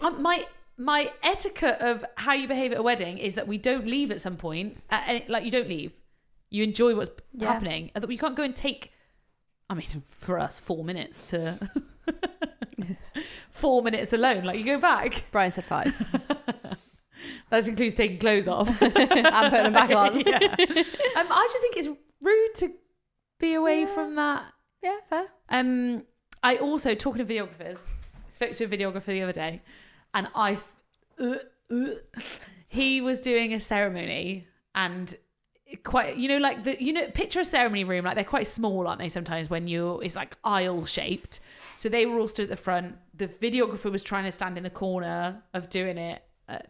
my etiquette of how you behave at a wedding is that we don't leave at some point. You don't leave. You enjoy what's happening. You can't go and take. I mean, for us, 4 minutes to 4 minutes alone. Like you go back. Brian said 5. That includes taking clothes off and putting them back on. Yeah. I just think it's rude to be away from that. Yeah, fair. I also, talking to videographers, spoke to a videographer the other day, and he was doing a ceremony, and quite, picture a ceremony room, like they're quite small, aren't they? Sometimes when it's like aisle shaped. So they were all stood at the front. The videographer was trying to stand in the corner of doing it,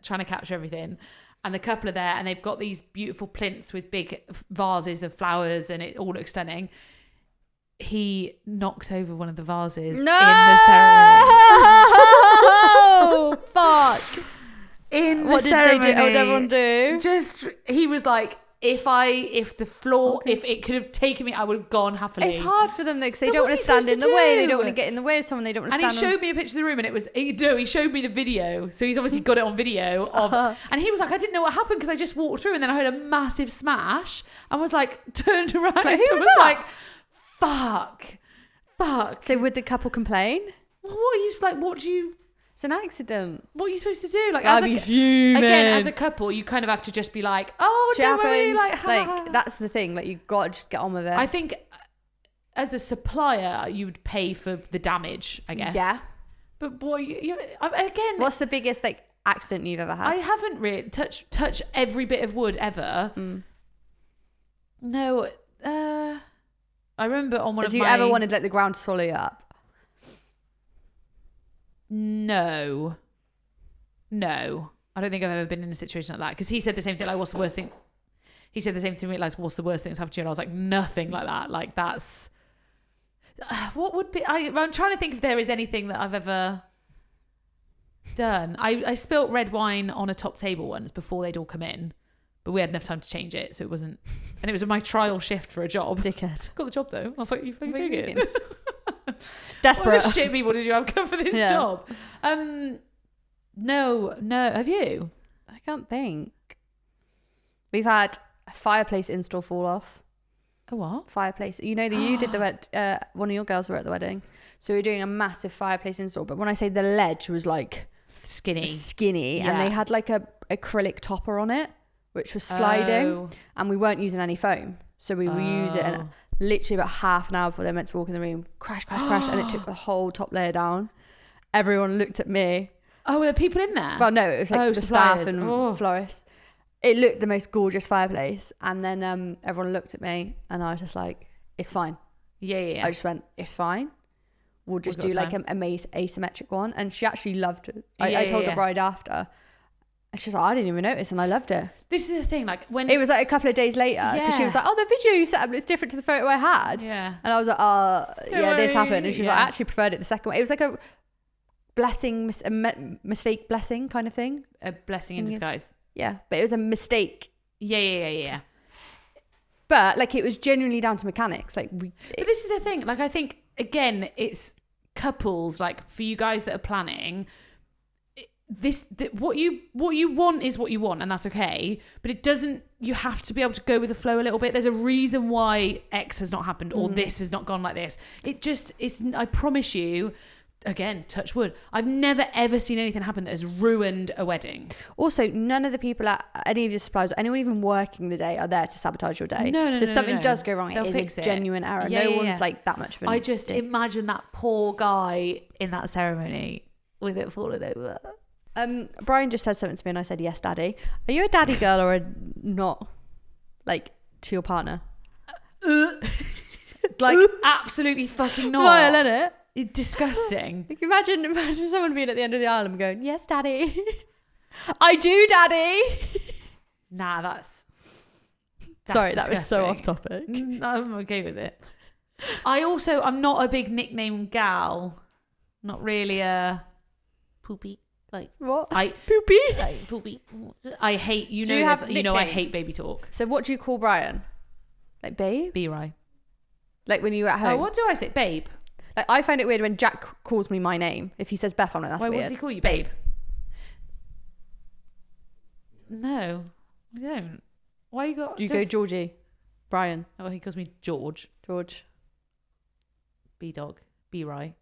trying to capture everything. And the couple are there, and they've got these beautiful plinths with big vases of flowers, and it all looks stunning. He knocked over one of the vases in the ceremony. Oh, fuck. What did everyone do? He was like, if it could have taken me, I would have gone happily. It's hard for them though, because they don't want to stand in the way. They don't want to get in the way of someone. They don't want to stand. And he showed me a picture of the room, and he showed me the video. So he's obviously got it on video. And he was like, I didn't know what happened because I just walked through, and then I heard a massive smash, and was like, turned around. Like, who was like, fuck. So would the couple complain? What are you like? It's an accident. What are you supposed to do? Like, again, as a couple, you kind of have to just be like, oh, don't worry, like that's the thing. Like, you got to just get on with it. I think as a supplier, you would pay for the damage, I guess. Yeah. But boy, again, what's the biggest accident you've ever had? I haven't really touched every bit of wood ever. No. I remember on one of my... Have you ever wanted the ground to swallow you up? No. I don't think I've ever been in a situation like that, because he said the same thing, like, what's the worst thing? He said the same thing to me, like, what's the worst thing that's happened to you? And I was like, nothing like that. Like, that's... what would be... I'm trying to think if there is anything that I've ever done. I spilt red wine on a top table once before they'd all come in, but we had enough time to change it, so it wasn't... And it was my trial shift for a job. Dickhead. Got the job, though. I was like, you fucking take it. Desperate. What shit people did you have come for this job? No. Have you? I can't think. We've had a fireplace install fall off. A what? Fireplace. You did the one of your girls were at the wedding. So we were doing a massive fireplace install. But when I say the ledge was like skinny, and they had like a acrylic topper on it, which was sliding, and we weren't using any foam. So we would use it, and literally about half an hour before they meant to walk in the room, crash, and it took the whole top layer down. Everyone looked at me. Oh, were there people in there? Well, no, it was like the staff and florists. It looked the most gorgeous fireplace, and then everyone looked at me, and I was just like, "It's fine." Yeah. I just went, "It's fine. We'll just do like a asymmetric one." And she actually loved it. I told the bride after. And she was like, I didn't even notice, and I loved it. This is the thing, like when... It was like a couple of days later, because she was like, oh, the video you set up looks different to the photo I had. Yeah. And I was like, this happened. And she was like, I actually preferred it the second way. It was like a blessing, mistake blessing kind of thing. A blessing in disguise. Yeah, but it was a mistake. Yeah. But like, it was genuinely down to mechanics. But this is the thing, like, I think, again, it's couples, like, for you guys that are planning... what you want is what you want, and that's okay, but it doesn't, you have to be able to go with the flow a little bit. There's a reason why X has not happened, or this has not gone like this. I promise you, again, touch wood, I've never ever seen anything happen that has ruined a wedding. Also, none of the people at any of your suppliers, or anyone even working the day, are there to sabotage your day. No, so if something does go wrong, they'll it's a genuine error. No one's like that much of an... I just imagine that poor guy in that ceremony with it falling over. Brian just said something to me, and I said, yes, daddy. Are you a daddy girl or a not, like, to your partner? Like, absolutely fucking not. Vile, isn't it? It's disgusting. Like, imagine someone being at the end of the aisle and going, yes, daddy. I do, daddy. Nah, that's sorry, disgusting. that was so off topic. I'm okay with it. I'm not a big nickname gal. Not really a poopy. Like what? Poopy. Like, poopy. I hate. I hate baby talk. So what do you call Brian? Like babe? B-Rye. Like when you were at home. Oh, what do I say? Babe. Like I find it weird when Jack calls me my name. If he says Beth, I'm like, that's weird. What does he call you? Babe. No, I don't. Why you got? Do you go Georgie? Brian? Oh, he calls me George. B-Dog. B-Rye.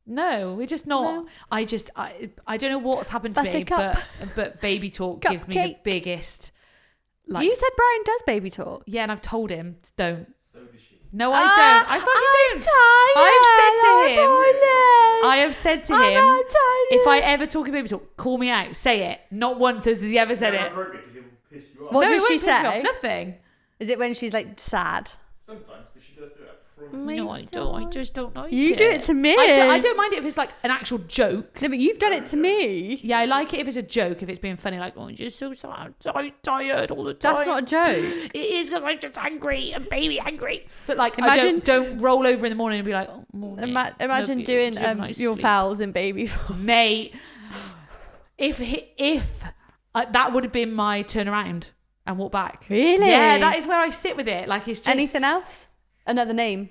No, we're just not. No. I don't know what's happened to me, but baby talk gives me the biggest. Like, you said Brian does baby talk. Yeah, and I've told him don't. So does she. No, I don't. I fucking don't. I have said to him, if I ever talk in baby talk, call me out. Say it. Not once has he ever said it. Because it will piss you off. What No, does it she won't piss me off. say? Nothing. Is it when she's like sad? Sometimes, but she does do it. No, I don't. I just don't like You it. do it to me. I don't mind it if it's like an actual joke. No, but you've done it to me. Yeah, I like it if it's a joke, if it's being funny, like, oh, I'm just so sad, I'm tired all the time. That's not a joke. It is because I'm just angry and baby angry. But like, Imagine- I don't roll over in the morning and be like, oh, morning. Imagine Love you. doing Did you have a nice your sleep? pals in baby form. Mate, if that would have been my turnaround and walk back. Really? Yeah, that is where I sit with it. Like, it's just Anything else? Another name.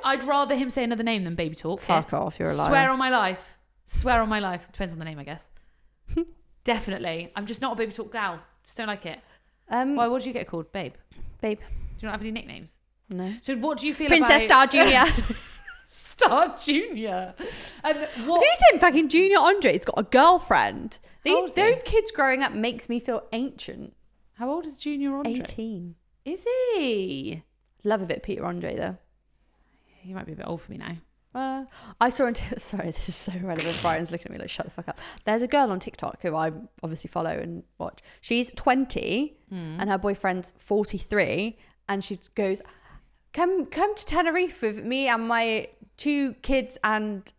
I'd rather him say another name than baby talk. Fuck off, you're a liar. Swear on my life. Swear on my life. Depends on the name, I guess. Definitely. I'm just not a baby talk gal. Just don't like it. Why? What do you get called, babe? Babe. Do you not have any nicknames? No. So what do you feel Princess about Star Junior. Star Junior? Have you seen fucking Junior Andre's got a girlfriend? How old is he? Those kids growing up makes me feel ancient. How old is Junior Andre? 18. Is he? Love a bit of Peter Andre though. He might be a bit old for me now. I saw sorry, this is so relevant. Brian's looking at me like, shut the fuck up. There's a girl on TikTok who I obviously follow and watch. She's 20 and her boyfriend's 43, and she goes, come to Tenerife with me and my 2 kids and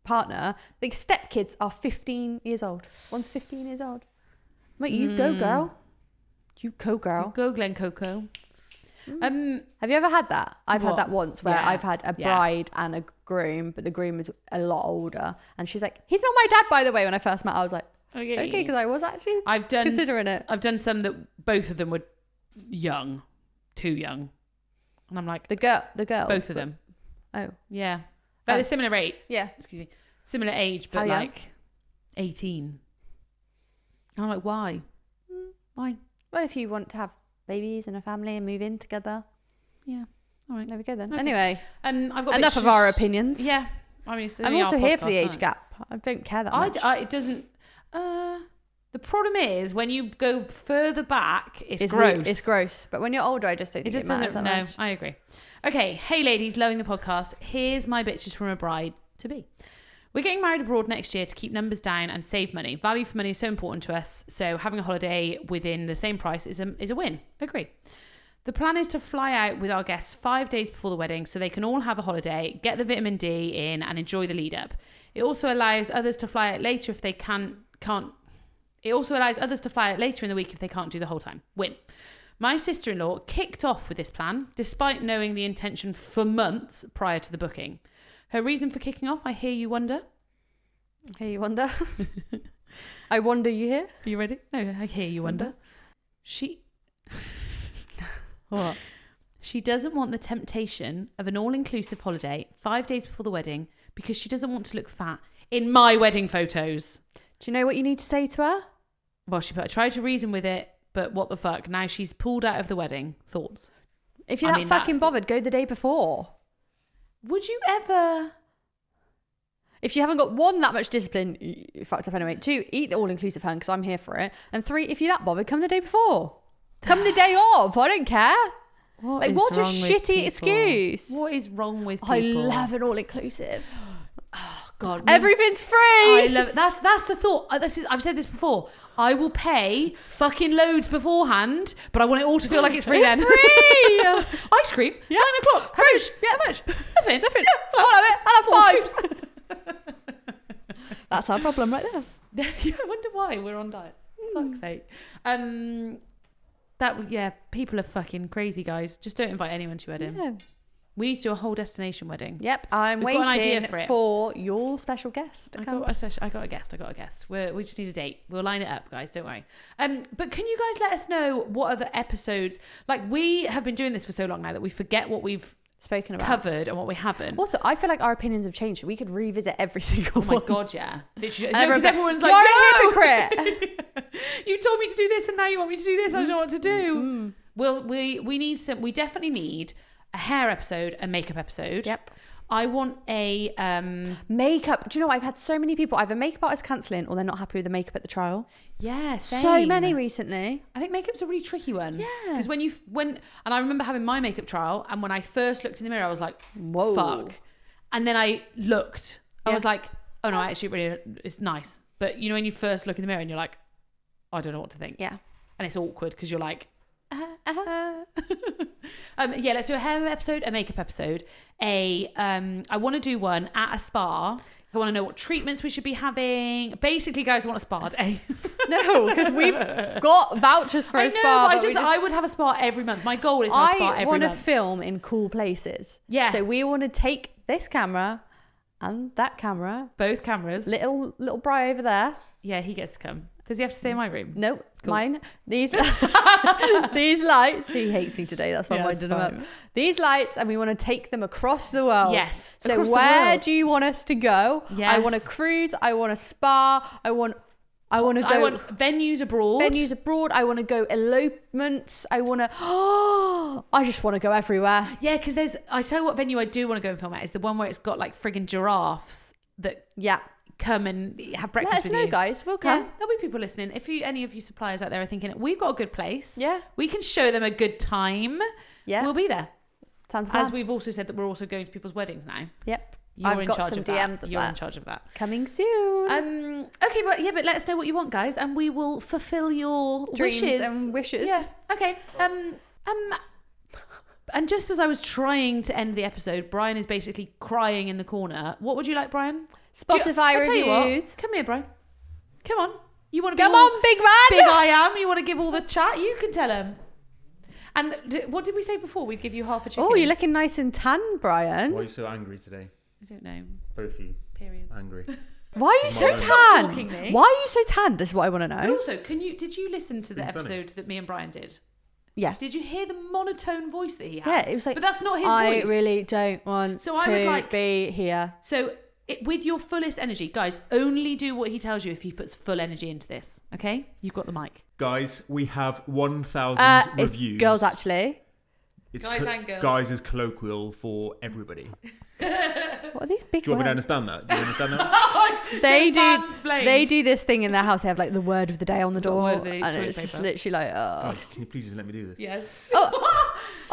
partner. The stepkids are 15 years old. One's 15 years old. Mate, you go, girl. You go, girl. Go, Glen Coco. Have you ever had that? I've What? had that once where Yeah. I've had a Yeah. bride and a groom, but the groom is a lot older. And she's like, he's not my dad, by the way. When I first met, I was like, okay, because I was actually considering it. I've done some that both of them were young, too young. And I'm like, The girl. both of them. Oh, Yeah. But they're similar age. yeah. Excuse me. Similar age, but How young? like 18. And I'm like, why? Why? Well, if you want to have babies and a family and move in together. Yeah. All right. There we go then. Okay. Anyway, I've got enough bits of our just- opinions. Yeah. I mean, it's I'm only also our here for the podcast, age isn't it? gap. I don't care that much. It doesn't. The problem is when you go further back, it's It's gross. weird. It's gross. But when you're older, I just don't It think just matters doesn't. that No, much. I agree. Okay, hey ladies, loving the podcast. Here's my bitches from a bride to be. We're getting married abroad next year to keep numbers down and save money. Value for money is so important to us, so having a holiday within the same price is a win. Agree. The plan is to fly out with our guests 5 days before the wedding so they can all have a holiday, get the vitamin D in, and enjoy the lead up. It also allows others to fly out later if they can't. It also allows others to fly out later in the week if they can't do the whole time. Win. My sister-in-law kicked off with this plan, despite knowing the intention for months prior to the booking. Her reason for kicking off, I hear you wonder. Here you wonder. I wonder you here. Are you ready? No, I hear you wonder. She... What? She doesn't want the temptation of an all-inclusive holiday 5 days before the wedding because she doesn't want to look fat in my wedding photos. Do you know what you need to say to her? Well, I tried to reason with it, but what the fuck? Now she's pulled out of the wedding. Thoughts? If you're fucking bothered, go the day before. Would you ever... If you haven't got 1, that much discipline, you fucked up anyway. 2, eat the all-inclusive hen because I'm here for it. And 3, if you're that bothered, come the day before. Come the day of. I don't care. What's a shitty excuse? What is wrong with people? I love an all-inclusive. God, Everything's free. I love it. That's the thought. I've said this before. I will pay fucking loads beforehand, but I want it all to feel like it's free then. Free. Ice cream, 9 o'clock, fresh. Yeah, how much? Nothing. Yeah, I'll have 5. That's our problem right there. Yeah, I wonder why we're on diets. Fuck's sake. People are fucking crazy, guys. Just don't invite anyone to your wedding. Yeah. We need to do a whole destination wedding. Yep, I'm We've got an idea waiting for it. for your special guest to I come. got a guest. We just need a date. We'll line it up, guys. Don't worry. But can you guys let us know what other episodes? Like, we have been doing this for so long now that we forget what we've Spoken about. covered and what we haven't. Also, I feel like our opinions have changed. We could revisit every single Oh my one. god, yeah. Literally, And because everyone's like, you're no! a hypocrite. You told me to do this and now you want me to do this. I don't know what to do. We definitely need a hair episode, a makeup episode. Yep. I want a makeup. Do you know what? I've had so many people either makeup artists cancelling or they're not happy with the makeup at the trial. yeah, same. So many recently. I think makeup's a really tricky one. Yeah. Because and I remember having my makeup trial, and when I first looked in the mirror, I was like, Whoa. fuck. And then I looked, I Yeah. was like, oh no, actually really, it's nice. But you know, when you first look in the mirror and you're like, I don't know what to think. Yeah. And it's awkward because you're like, yeah, let's do a hair episode, a makeup episode. I want to do one at a spa. I want to know what treatments we should be having. Basically, guys, I want a spa day. No, because we've got vouchers for a spa. But I would have a spa every month. My goal is to have a spa every I want to month. film in cool places. Yeah. So we want to take this camera and that camera. Both cameras. Little Bri over there. Yeah, he gets to come. Does he have to stay in my room? Nope, Cool. mine. These these lights. He hates me today. That's why I'm Yeah, winding it's him up. fine. These lights, and we want to take them across the world. Yes, So across the where world. do you want us to go? Yes. I want to cruise. I want a spa. I want to I go want venues abroad. venues abroad. I want to go elopements. I want to. I just want to go everywhere. Yeah, because I tell you what venue I do want to go and film at is the one where it's got like friggin' giraffes that Yeah. come and have breakfast Let us with know, you. guys. We'll Yeah, come. there'll be people listening. If any of you suppliers out there are thinking, we've got a good place. Yeah. We can show them a good time. Yeah. We'll be there. Sounds As good. we've also said that we're also going to people's weddings now. Yep. You're I've in got charge some of that. DMs of You're that. in charge of that. Coming soon. Okay, but let us know what you want, guys, and we will fulfill your Dreams wishes. and wishes. Yeah. Okay. And just as I was trying to end the episode, Brian is basically crying in the corner. What would you like, Brian? Spotify I'll tell you what, reviews. come here, Brian. Come on. You want to be Come all on, big man. big I am? You want to give all the chat? You can tell him. And what did we say before? We'd give you half a chicken. Oh, you're looking nice and tan, Brian. Why are you so angry today? I don't know. Both of you. Periods. Angry. Why are you so Stop tan? talking, me. Why are you so tan? This is what I want to But know. also, did you listen to the been sunny. episode that me and Brian did? Yeah. Did you hear the monotone voice that he has? Yeah, it was like, but that's not his I voice. really don't want So I to would like- be here. So with your fullest energy, guys, only do what he tells you if he puts full energy into this. Okay, you've got the mic. Guys, we have 1,000 It's reviews. girls, actually. It's Guys and girls. Guys is colloquial for everybody. What are these big Do you want me to words? understand that? Do you understand that? They do this thing in their house. They have like the word of the day on the Got door. word of the And toilet it's just paper. literally like, Guys, can you please just let me do this? Yes. all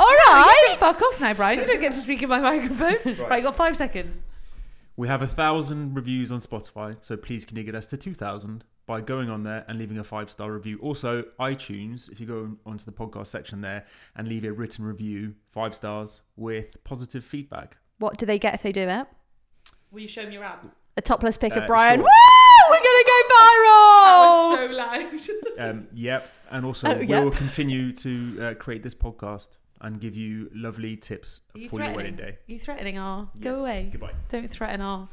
You right. can fuck off now, Brian. You don't get to speak in my microphone. Right, you got 5 seconds. We have 1,000 reviews on Spotify, so please can you get us to 2,000 by going on there and leaving a 5-star review. Also, iTunes, if you go onto the podcast section there and leave a written review, 5 stars with positive feedback. What do they get if they do it? Will you show me your abs? A topless pic of Brian. Sure. Woo! We're gonna go viral. That was so loud. Yep, and also Oh, we yep. will continue to create this podcast and give you lovely tips Are you for your wedding day. You threatening our? Go Yes, away. Goodbye. Don't threaten our.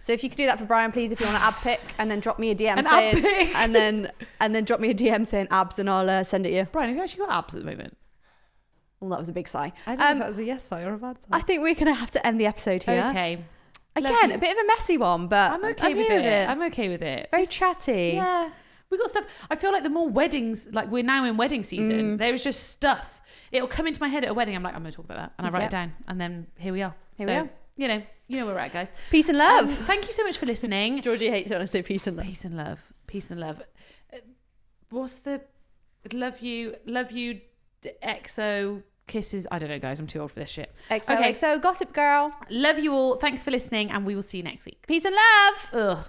So if you could do that for Brian, please, if you want an ab pic, and then drop me a DM An saying, ab pic. and then drop me a DM saying abs, and I'll send it you. Brian, have you actually got abs at the moment? Well, that was a big sigh. I don't know if that was a yes sign or a bad sign. I think we're gonna have to end the episode here. Okay. Again, Lovely. a bit of a messy one, but I'm okay with here it. I'm okay with it. Very It's- chatty. Yeah. We got stuff. I feel like the more weddings, like we're now in wedding season, there is just stuff. It'll come into my head at a wedding. I'm like, I'm going to talk about that. And I write Yep. it down. And then here we are. Here we are. You know where we're at, guys. Peace and love. Thank you so much for listening. Georgie hates it when I say peace and love. Peace and love. Peace and love. What's the love you, XO kisses? I don't know, guys. I'm too old for this shit. XOXO, Gossip Girl. Love you all. Thanks for listening. And we will see you next week. Peace and love. Ugh.